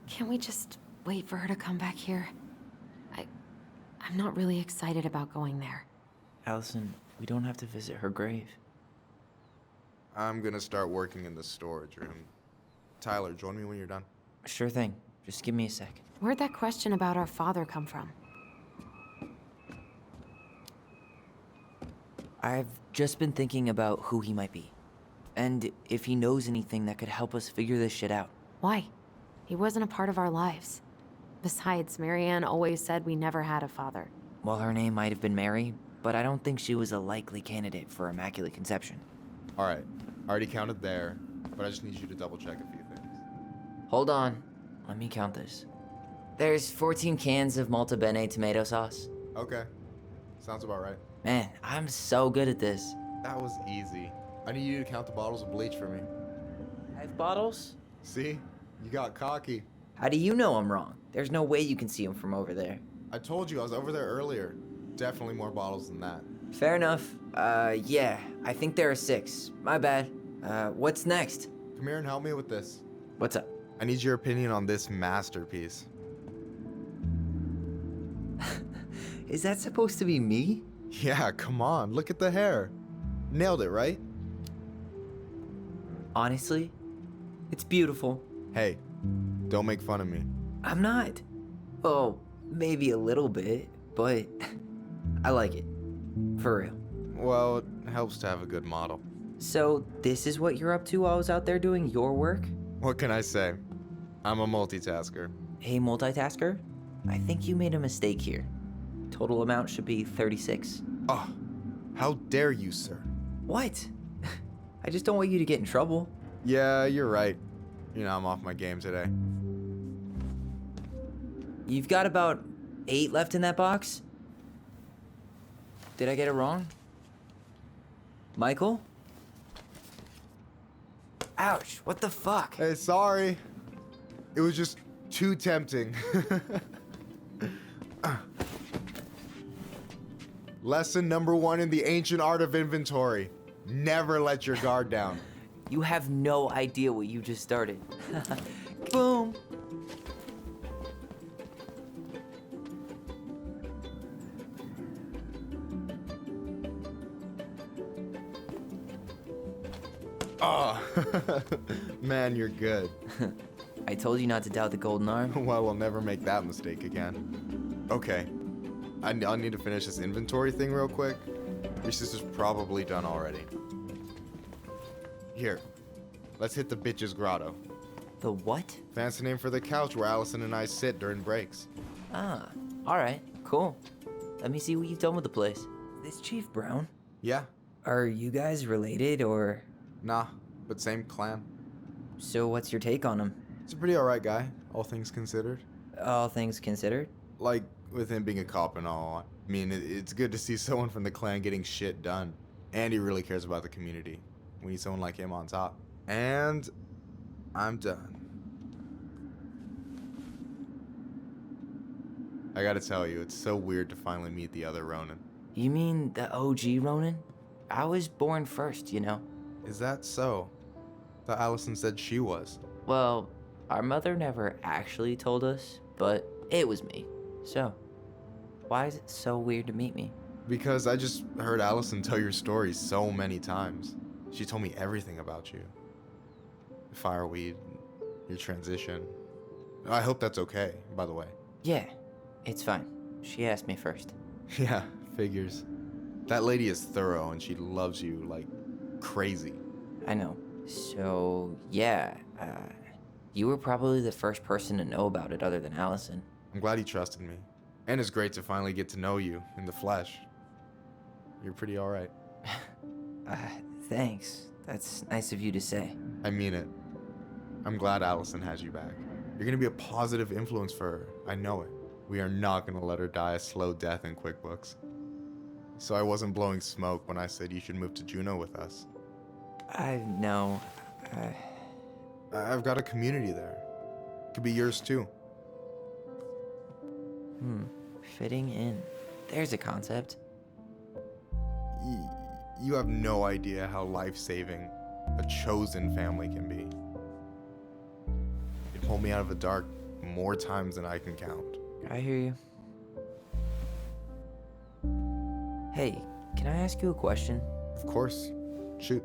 Can't we just wait for her to come back here? I'm not really excited about going there. Allison, we don't have to visit her grave. I'm gonna start working in the storage room. Tyler, join me when you're done. Sure thing. Just give me a sec. Where'd that question about our father come from? I've just been thinking about who he might be. And if he knows anything that could help us figure this shit out. Why? He wasn't a part of our lives. Besides, Marianne always said we never had a father. Well, her name might have been Mary, but I don't think she was a likely candidate for Immaculate Conception. All right, I already counted there, but I just need you to double check a few things. Hold on. Let me count this. There's 14 cans of Malta Bene tomato sauce, Okay. Sounds about right. Man, I'm so good at this. That was easy. I need you to count the bottles of bleach for me. 5 bottles? See? You got cocky. How do you know I'm wrong? There's no way you can see them from over there. I told you I was over there earlier. Definitely more bottles than that. Fair enough. Yeah, I think there are 6. My bad. What's next? Come here and help me with this. What's up? I need your opinion on this masterpiece. Is that supposed to be me? Yeah, come on. Look at the hair. Nailed it, right? Honestly, it's beautiful. Hey, don't make fun of me. I'm not. Oh, maybe a little bit, but I like it. For real. Well, it helps to have a good model. So, this is what you're up to while I was out there doing your work? What can I say? I'm a multitasker. Hey, multitasker? I think you made a mistake here. Total amount should be 36. Oh, how dare you, sir? What? I just don't want you to get in trouble. Yeah, you're right. You know, I'm off my game today. You've got about 8 left in that box? Did I get it wrong? Michael? Ouch, what the fuck? Hey, sorry. It was just too tempting. Lesson number 1 in the ancient art of inventory. Never let your guard down. You have no idea what you just started. Boom. Oh, man, you're good. I told you not to doubt the golden arm. Well, we'll never make that mistake again. Okay, I'll need to finish this inventory thing real quick. Your sister's probably done already. Here, let's hit the bitch's grotto. The what? Fancy name for the couch where Allison and I sit during breaks. Ah, alright, cool. Let me see what you've done with the place. This Chief Brown? Yeah, Are you guys related, or...? nah, but same clan. So what's your take on him? He's a pretty alright guy, all things considered. All things considered? Like, with him being a cop and all, I mean, it's good to see someone from the clan getting shit done. And he really cares about the community. We need someone like him on top. And I'm done. I gotta tell you, it's so weird to finally meet the other Ronin. You mean the OG Ronin? I was born first, you know. Is that so? Thought Allison said she was. Well, our mother never actually told us, but it was me. So, why is it so weird to meet me? Because I just heard Allison tell your story so many times. She told me everything about you. Fireweed, your transition. I hope that's okay, by the way. Yeah, it's fine. She asked me first. Yeah, figures. That lady is thorough and she loves you like crazy. I know. So, yeah, you were probably the first person to know about it other than Allison. I'm glad he trusted me. And it's great to finally get to know you in the flesh. You're pretty alright. Thanks. That's nice of you to say. I mean it. I'm glad Allison has you back. You're gonna be a positive influence for her. I know it. We are not gonna let her die a slow death in QuickBooks. So I wasn't blowing smoke when I said you should move to Juneau with us. I know. I've got a community there. Could be yours too. Fitting in. There's a concept. You have no idea how life-saving a chosen family can be. It pulled me out of the dark more times than I can count. I hear you. Hey, can I ask you a question? Of course. Shoot.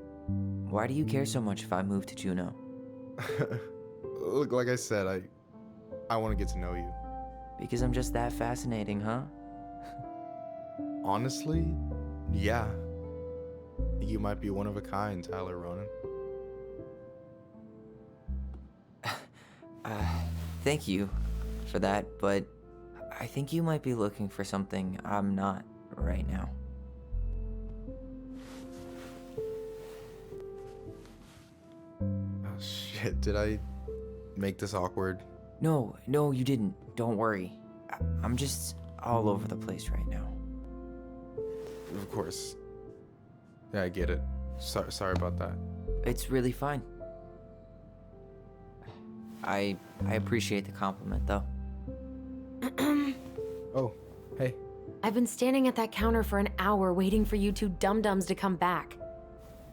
Why do you care so much if I move to Juneau? Look, like I said, I want to get to know you. Because I'm just that fascinating, huh? Honestly, yeah. You might be one of a kind, Tyler Ronan. Thank you for that, but I think you might be looking for something I'm not right now. Oh shit, did I make this awkward? No, you didn't. Don't worry. I'm just all over the place right now. Of course. Yeah, I get it. Sorry about that. It's really fine. I appreciate the compliment, though. Oh, hey. I've been standing at that counter for an hour waiting for you two dum-dums to come back.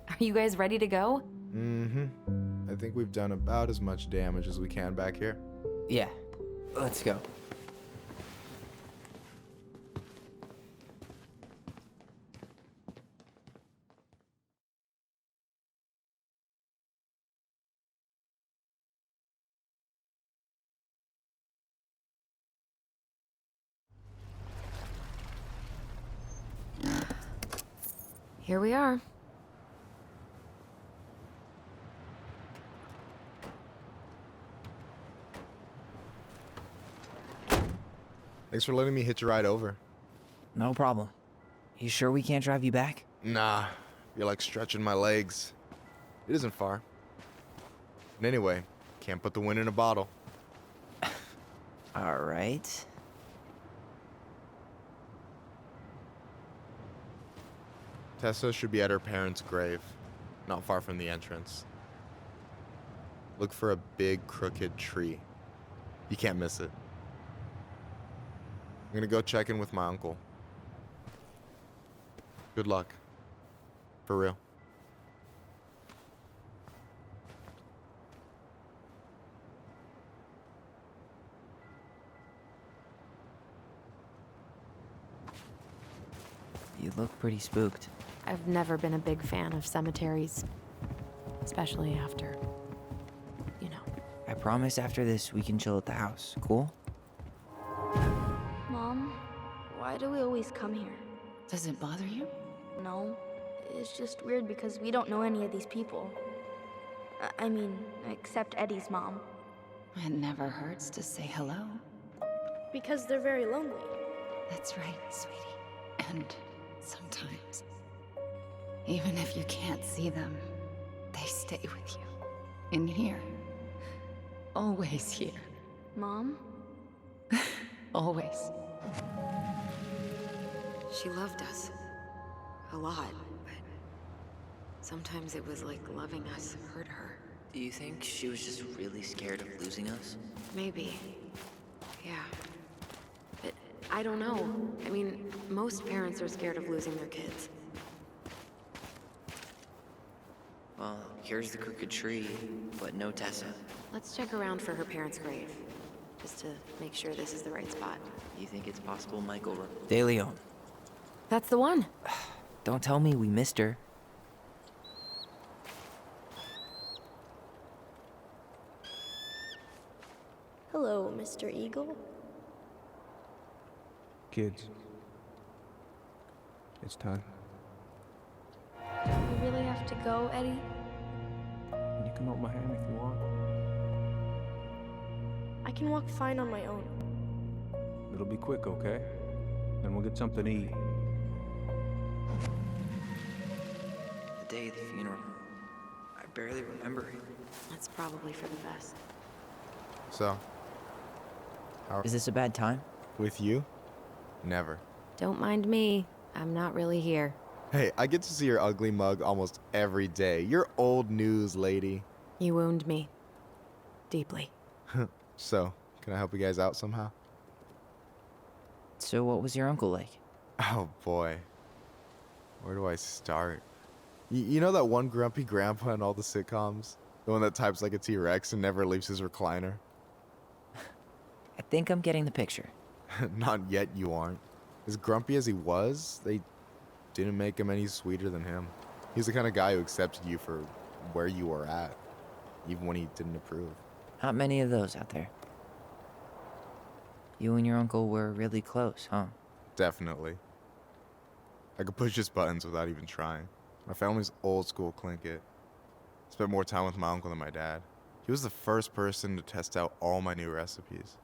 Are you guys ready to go? Mm-hmm. I think we've done about as much damage as we can back here. Yeah, let's go. Here we are. Thanks for letting me hitch a ride over. No problem. You sure we can't drive you back? Nah, you're like stretching my legs. It isn't far. And anyway, can't put the wind in a bottle. All right. Tessa should be at her parents' grave, not far from the entrance. Look for a big crooked tree. You can't miss it. I'm gonna go check in with my uncle. Good luck. For real. You look pretty spooked. I've never been a big fan of cemeteries. Especially after, you know. I promise after this we can chill at the house, cool? Mom, why do we always come here? Does it bother you? No, it's just weird because we don't know any of these people. I mean, except Eddie's mom. It never hurts to say hello. Because they're very lonely. That's right, sweetie. And sometimes, even if you can't see them, they stay with you. In here. Always here. Mom? Always. She loved us. A lot, but sometimes it was like loving us hurt her. Do you think she was just really scared of losing us? Maybe. Yeah. But I don't know. I mean, most parents are scared of losing their kids. Well, here's the crooked tree, but no Tessa. Let's check around for her parents' grave, just to make sure this is the right spot. You think it's possible Michael... De Leon. That's the one. Don't tell me we missed her. Hello, Mr. Eagle. Kids. It's time. We really have to go, Eddie? You can hold my hand if you want. I can walk fine on my own. It'll be quick, okay? Then we'll get something to eat. The day of the funeral. I barely remember it. That's probably for the best. So, how Is this a bad time? with you? Never. Don't mind me. I'm not really here. Hey, I get to see your ugly mug almost every day. You're old news, lady. You wound me. Deeply. So, can I help you guys out somehow? So what was your uncle like? Oh boy. Where do I start? You know that one grumpy grandpa in all the sitcoms? The one that types like a T-Rex and never leaves his recliner? I think I'm getting the picture. Not yet, you aren't. As grumpy as he was, they didn't make him any sweeter than him. He's the kind of guy who accepted you for where you were at, even when he didn't approve. Not many of those out there. You and your uncle were really close, huh? Definitely. I could push his buttons without even trying. My family's old school Clinkit. Spent more time with my uncle than my dad. He was the first person to test out all my new recipes.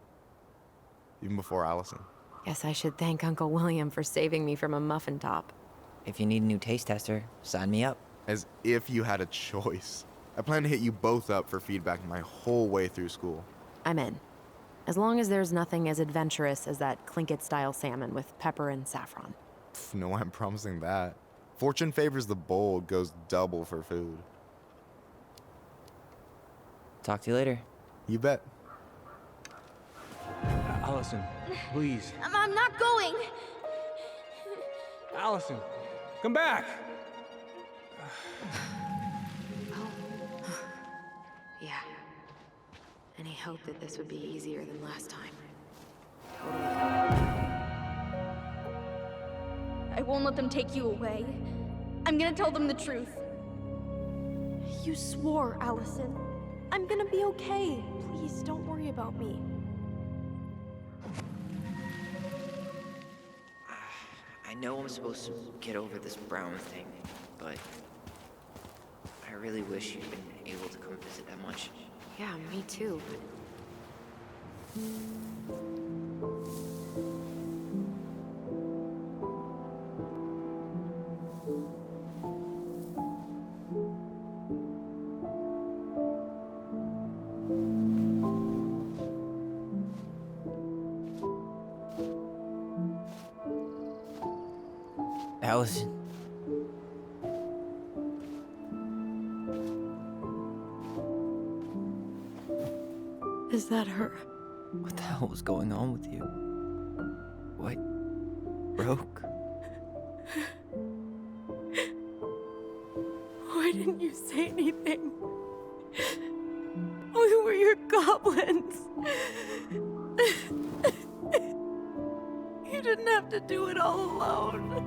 Even before Allison. Guess I should thank Uncle William for saving me from a muffin top. If you need a new taste tester, sign me up. As if you had a choice. I plan to hit you both up for feedback my whole way through school. I'm in. As long as there's nothing as adventurous as that Tlingit-style salmon with pepper and saffron. No, I'm promising that. Fortune favors the bold, goes double for food. Talk to you later. You bet. Allison, please. I'm not going. Allison, come back! Yeah. Any hope that this would be easier than last time? I won't let them take you away. I'm gonna tell them the truth. You swore, Allison. I'm gonna be okay. Please, don't worry about me. I know I'm supposed to get over this Brown thing, but I really wish you'd been able to come visit that much. Yeah, me too. Allison. Is that her? What the hell was going on with you? What broke? Why didn't you say anything? We were your goblins. You didn't have to do it all alone.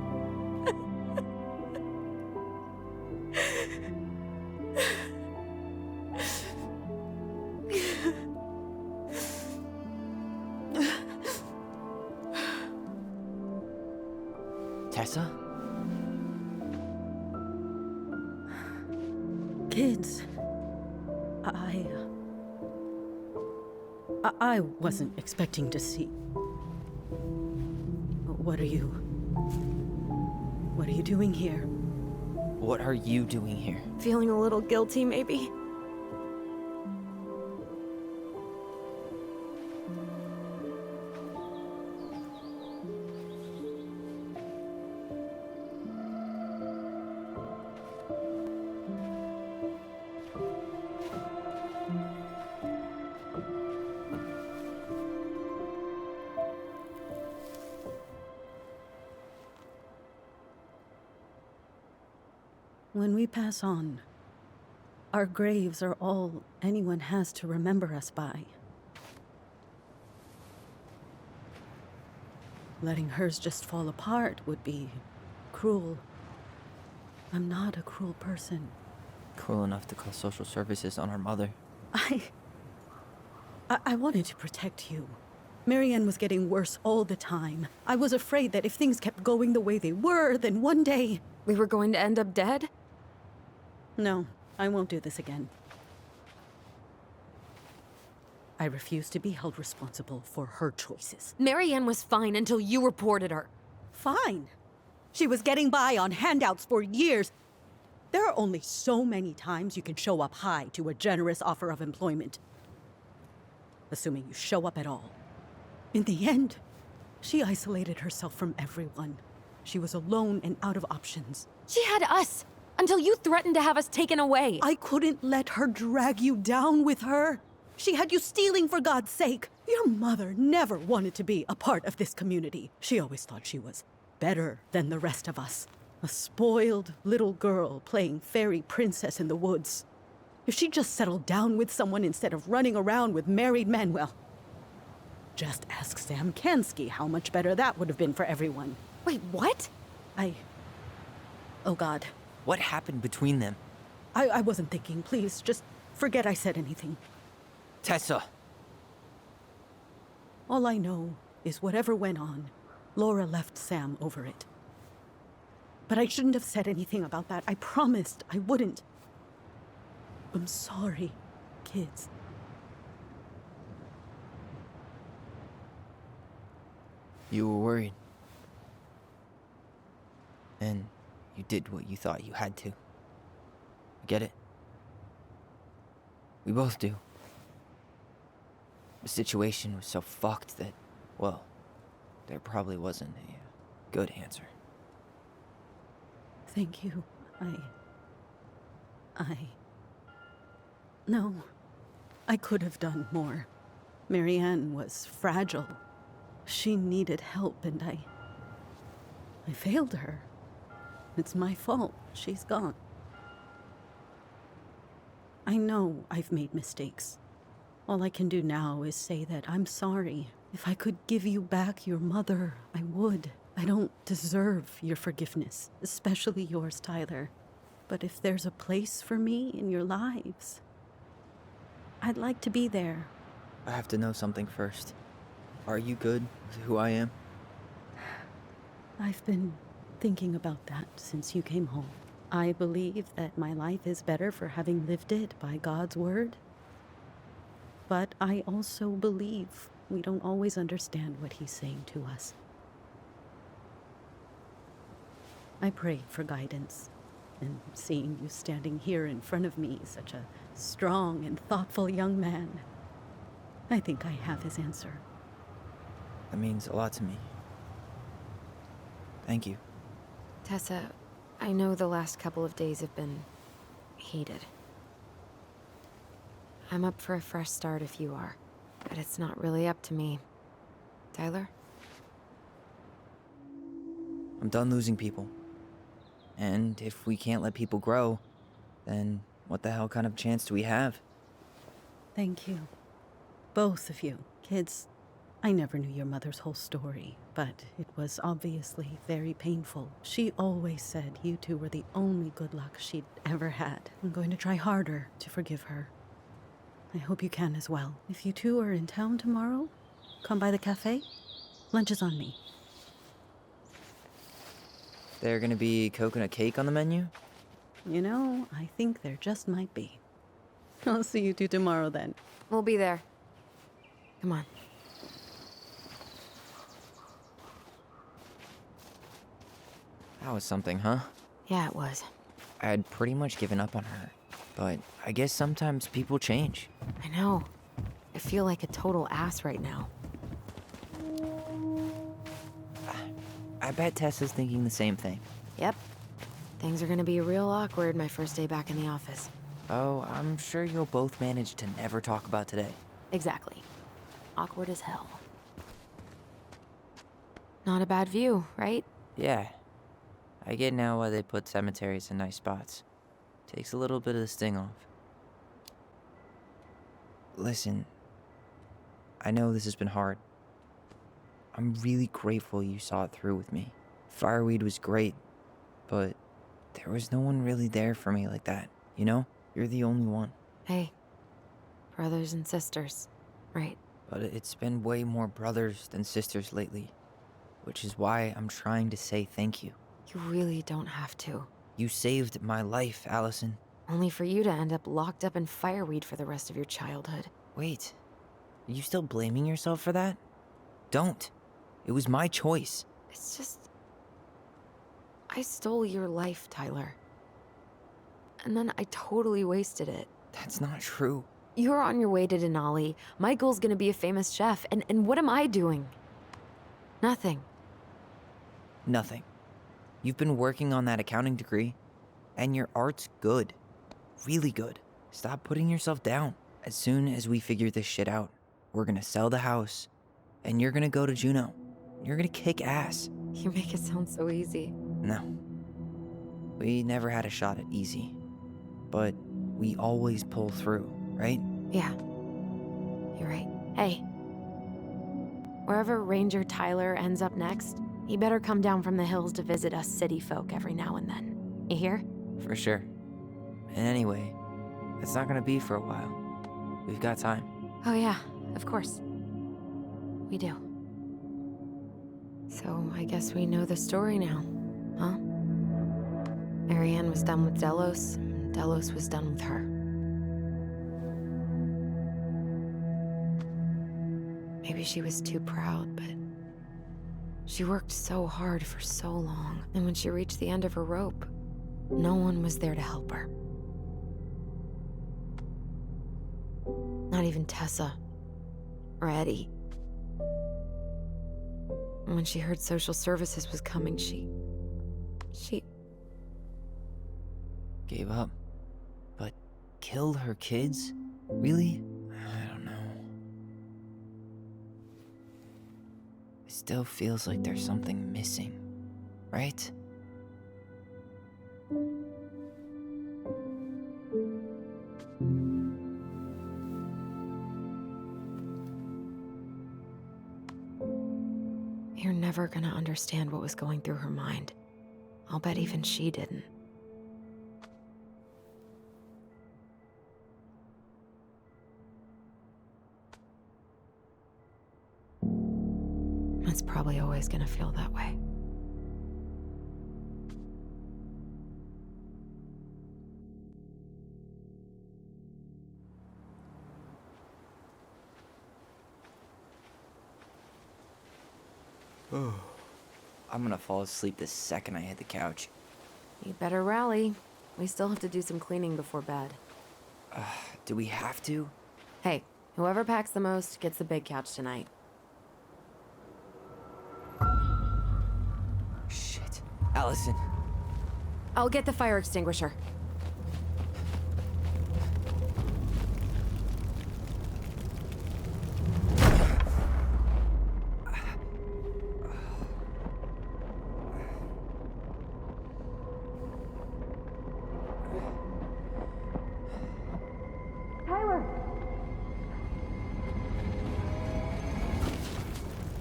Tessa? Kids, I wasn't expecting to see. What are you doing here? What are you doing here? Feeling a little guilty, maybe? When we pass on, our graves are all anyone has to remember us by. Letting hers just fall apart would be cruel. I'm not a cruel person. Cruel enough to call social services on our mother. I wanted to protect you. Marianne was getting worse all the time. I was afraid that if things kept going the way they were, then one day... We were going to end up dead? No, I won't do this again. I refuse to be held responsible for her choices. Marianne was fine until you reported her. Fine. She was getting by on handouts for years. There are only so many times you can show up high to a generous offer of employment. Assuming you show up at all. In the end, she isolated herself from everyone. She was alone and out of options. She had us, until you threatened to have us taken away. I couldn't let her drag you down with her. She had you stealing for God's sake. Your mother never wanted to be a part of this community. She always thought she was better than the rest of us. A spoiled little girl playing fairy princess in the woods. If she just settled down with someone instead of running around with married men, well, just ask Sam Kansky how much better that would have been for everyone. Wait, what? Oh God. What happened between them? I wasn't thinking. Please, just forget I said anything. Tessa! All I know is whatever went on, Laura left Sam over it. But I shouldn't have said anything about that. I promised I wouldn't. I'm sorry, kids. You were worried. And you did what you thought you had to. I get it. We both do. The situation was so fucked that, well, there probably wasn't a good answer. Thank you. No, I could have done more. Marianne was fragile. She needed help, and I failed her. It's my fault. She's gone. I know I've made mistakes. All I can do now is say that I'm sorry. If I could give you back your mother, I would. I don't deserve your forgiveness, especially yours, Tyler. But if there's a place for me in your lives, I'd like to be there. I have to know something first. Are you good with who I am? I've been thinking about that since you came home. I believe that my life is better for having lived it by God's word. But I also believe we don't always understand what he's saying to us. I pray for guidance, and seeing you standing here in front of me, such a strong and thoughtful young man, I think I have his answer. That means a lot to me. Thank you. Tessa, I know the last couple of days have been heated. I'm up for a fresh start if you are, but it's not really up to me. Tyler? I'm done losing people. And if we can't let people grow, then what the hell kind of chance do we have? Thank you. Both of you. Kids, I never knew your mother's whole story, but it was obviously very painful. She always said you two were the only good luck she'd ever had. I'm going to try harder to forgive her. I hope you can as well. If you two are in town tomorrow, come by the cafe. Lunch is on me. There gonna be coconut cake on the menu? You know, I think there just might be. I'll see you two tomorrow then. We'll be there. Come on. That was something, huh? Yeah, it was. I had pretty much given up on her, but I guess sometimes people change. I know. I feel like a total ass right now. I bet Tessa's thinking the same thing. Yep. Things are gonna be real awkward my first day back in the office. Oh, I'm sure you'll both manage to never talk about today. Exactly. Awkward as hell. Not a bad view, right? Yeah. I get now why they put cemeteries in nice spots. Takes a little bit of the sting off. Listen, I know this has been hard. I'm really grateful you saw it through with me. Fireweed was great, but there was no one really there for me like that, you know? You're the only one. Hey, brothers and sisters, right? But it's been way more brothers than sisters lately, which is why I'm trying to say thank you. You really don't have to. You saved my life, Allison. Only for you to end up locked up in fireweed for the rest of your childhood. Wait, are you still blaming yourself for that? Don't. It was my choice. It's just... I stole your life, Tyler. And then I totally wasted it. That's not true. You're on your way to Denali. Michael's gonna be a famous chef, and what am I doing? Nothing. Nothing. You've been working on that accounting degree, and your art's good. Really good. Stop putting yourself down. As soon as we figure this shit out, we're gonna sell the house, and you're gonna go to Juneau. You're gonna kick ass. You make it sound so easy. No. We never had a shot at easy. But we always pull through, right? Yeah. You're right. Hey. Wherever Ranger Tyler ends up next, he better come down from the hills to visit us city folk every now and then. You hear? For sure. And anyway, it's not gonna be for a while. We've got time. Oh yeah, of course. We do. So I guess we know the story now, huh? Marianne was done with Delos, and Delos was done with her. Maybe she was too proud, but she worked so hard for so long, and when she reached the end of her rope, no one was there to help her. Not even Tessa, ready. When she heard social services was coming, she Gave up. But killed her kids? Really? I don't know. It still feels like there's something missing, right? You're never gonna understand what was going through her mind. I'll bet even she didn't. It's probably always gonna feel that way. I'm gonna fall asleep the second I hit the couch. You better rally. We still have to do some cleaning before bed. Do we have to? Hey, whoever packs the most gets the big couch tonight. Shit. Allison. I'll get the fire extinguisher.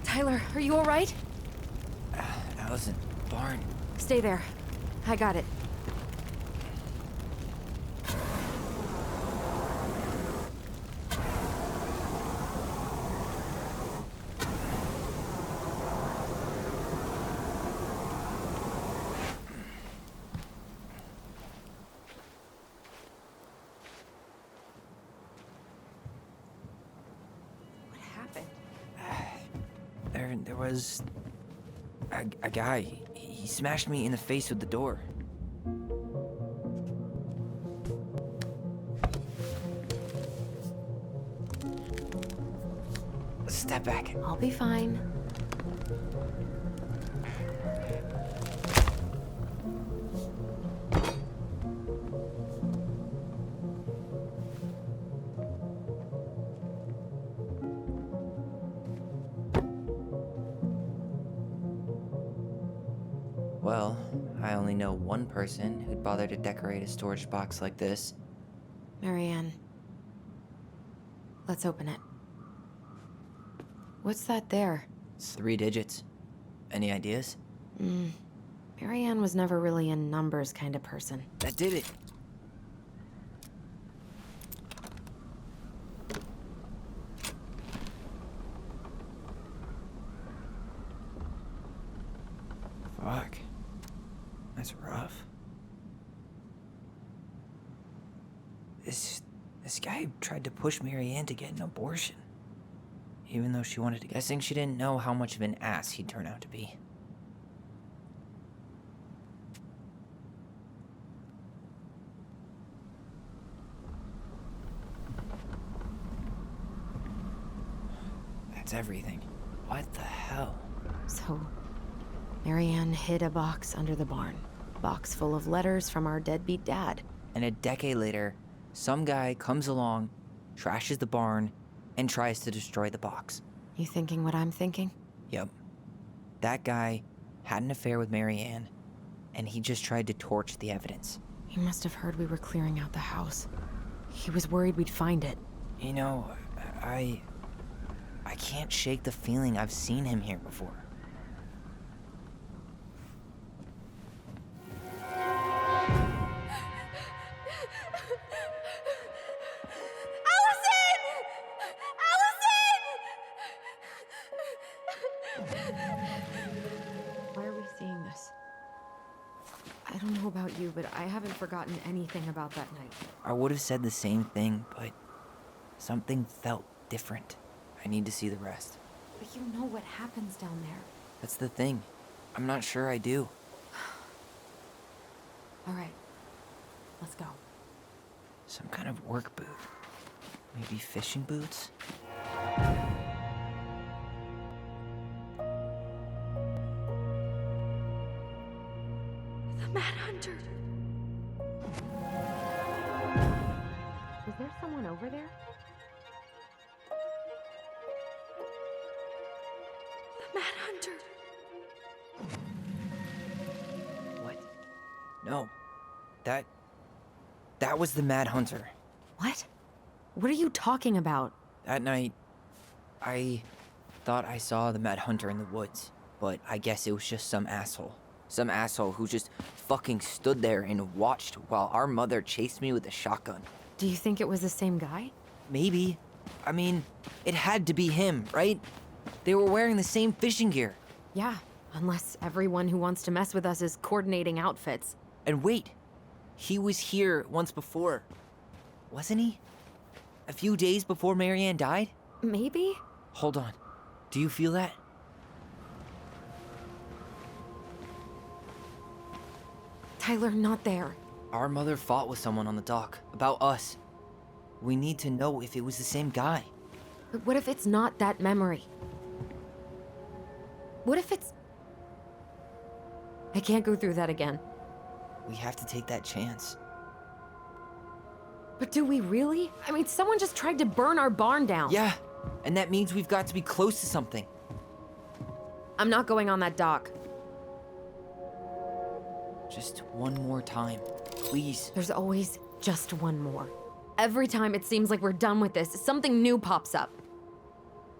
Tyler, are you all right? Allison, barn. Stay there. I got it. What happened? There was a guy. He smashed me in the face with the door. Step back. I'll be fine. Well, I only know one person who'd bother to decorate a storage box like this. Marianne. Let's open it. What's that there? It's 3 digits. Any ideas? Marianne was never really a numbers kind of person. That did it. Fuck. That's rough. This guy tried to push Marianne to get an abortion. Even though she wanted to. Guessing she didn't know how much of an ass he'd turn out to be. That's everything. What the hell? So, Marianne hid a box under the barn. Box full of letters from our deadbeat dad. And a decade later, some guy comes along, trashes the barn, and tries to destroy the box. You thinking what I'm thinking? Yep. That guy had an affair with Marianne, and he just tried to torch the evidence. He must have heard we were clearing out the house. He was worried we'd find it. You know, I can't shake the feeling I've seen him here before. Why are we seeing this? I don't know about you, but I haven't forgotten anything about that night. I would have said the same thing, but something felt different. I need to see the rest. But you know what happens down there. That's the thing. I'm not sure I do. All right, let's go. Some kind of work boot. Maybe fishing boots? Mad Hunter. Is there someone over there? The Mad Hunter. What? No. That was the Mad Hunter. What? What are you talking about? That night, I thought I saw the Mad Hunter in the woods, but I guess it was just some asshole. Some asshole who just fucking stood there and watched while our mother chased me with a shotgun. Do you think it was the same guy? Maybe. I mean, it had to be him, right? They were wearing the same fishing gear. Yeah, unless everyone who wants to mess with us is coordinating outfits. And wait, he was here once before, wasn't he? A few days before Marianne died? Maybe? Hold on. Do you feel that? Tyler, not there. Our mother fought with someone on the dock about us. We need to know if it was the same guy. But what if it's not that memory? What if it's... I can't go through that again. We have to take that chance. But do we really? I mean, someone just tried to burn our barn down. Yeah, and that means we've got to be close to something. I'm not going on that dock. Just one more time, please. There's always just one more. Every time it seems like we're done with this, something new pops up.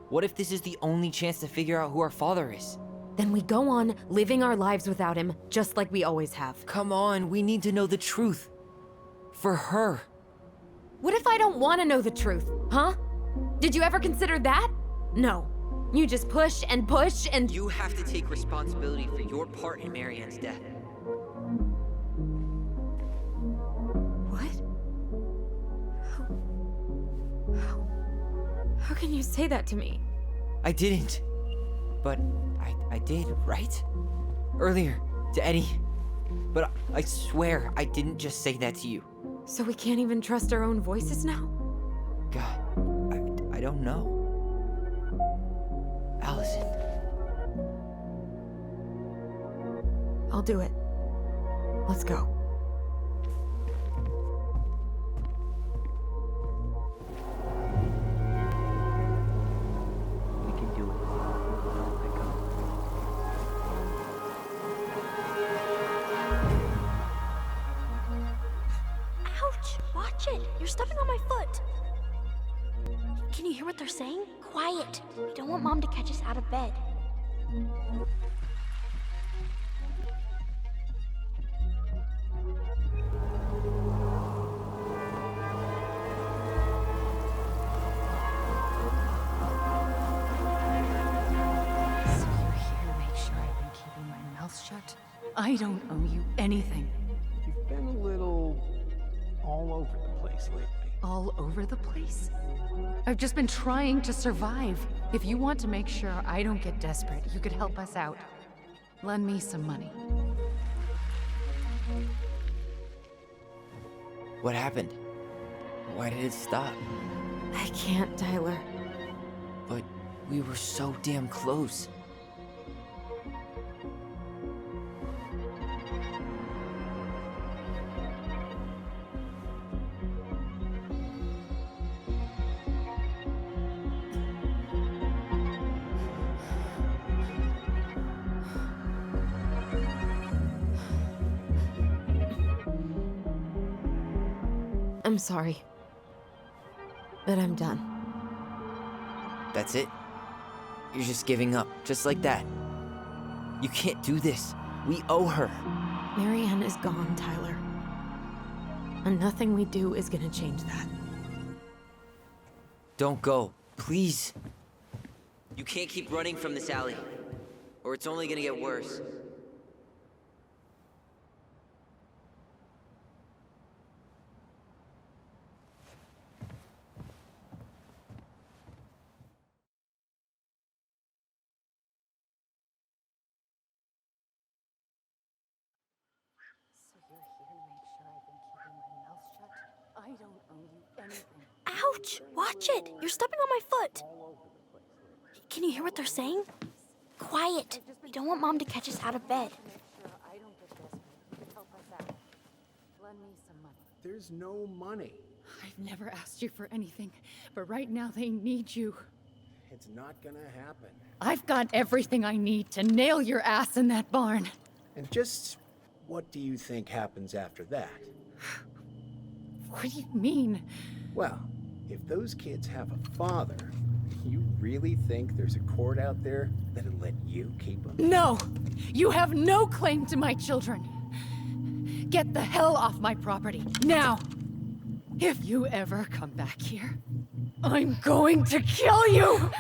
What if this is the only chance to figure out who our father is? Then we go on living our lives without him, just like we always have. Come on, we need to know the truth. For her. What if I don't want to know the truth, huh? Did you ever consider that? No. You just push and push and... You have to take responsibility for your part in Marianne's death. What? How can you say that to me? I didn't. But I did, right? Earlier, to Eddie. But I swear I didn't just say that to you. So we can't even trust our own voices now? God, I don't know. Allison. I'll do it. Let's go. We can do it. Ouch! Watch it! You're stepping on my foot. Can you hear what they're saying? Quiet. We don't want Mom to catch us out of bed. So you're here to make sure I've been keeping my mouth shut? I don't owe you anything. You've been a little all over the place lately. All over the place? I've just been trying to survive. If you want to make sure I don't get desperate, you could help us out. Lend me some money. What happened? Why did it stop? I can't, Tyler. But we were so damn close. I'm sorry. But I'm done. That's it? You're just giving up, just like that. You can't do this. We owe her. Marianne is gone, Tyler. And nothing we do is gonna change that. Don't go, please. You can't keep running from this alley, or it's only gonna get worse. I don't owe you anything. Ouch! Watch it! You're stepping on my foot. Can you hear what they're saying? Quiet. We don't want Mom to catch us out of bed. lend me some money? There's no money. I've never asked you for anything, but right now they need you. It's not gonna happen. I've got everything I need to nail your ass in that barn. And just what do you think happens after that? What do you mean? Well, if those kids have a father, you really think there's a court out there that'll let you keep them? No! You have no claim to my children. Get the hell off my property, now! If you ever come back here, I'm going to kill you!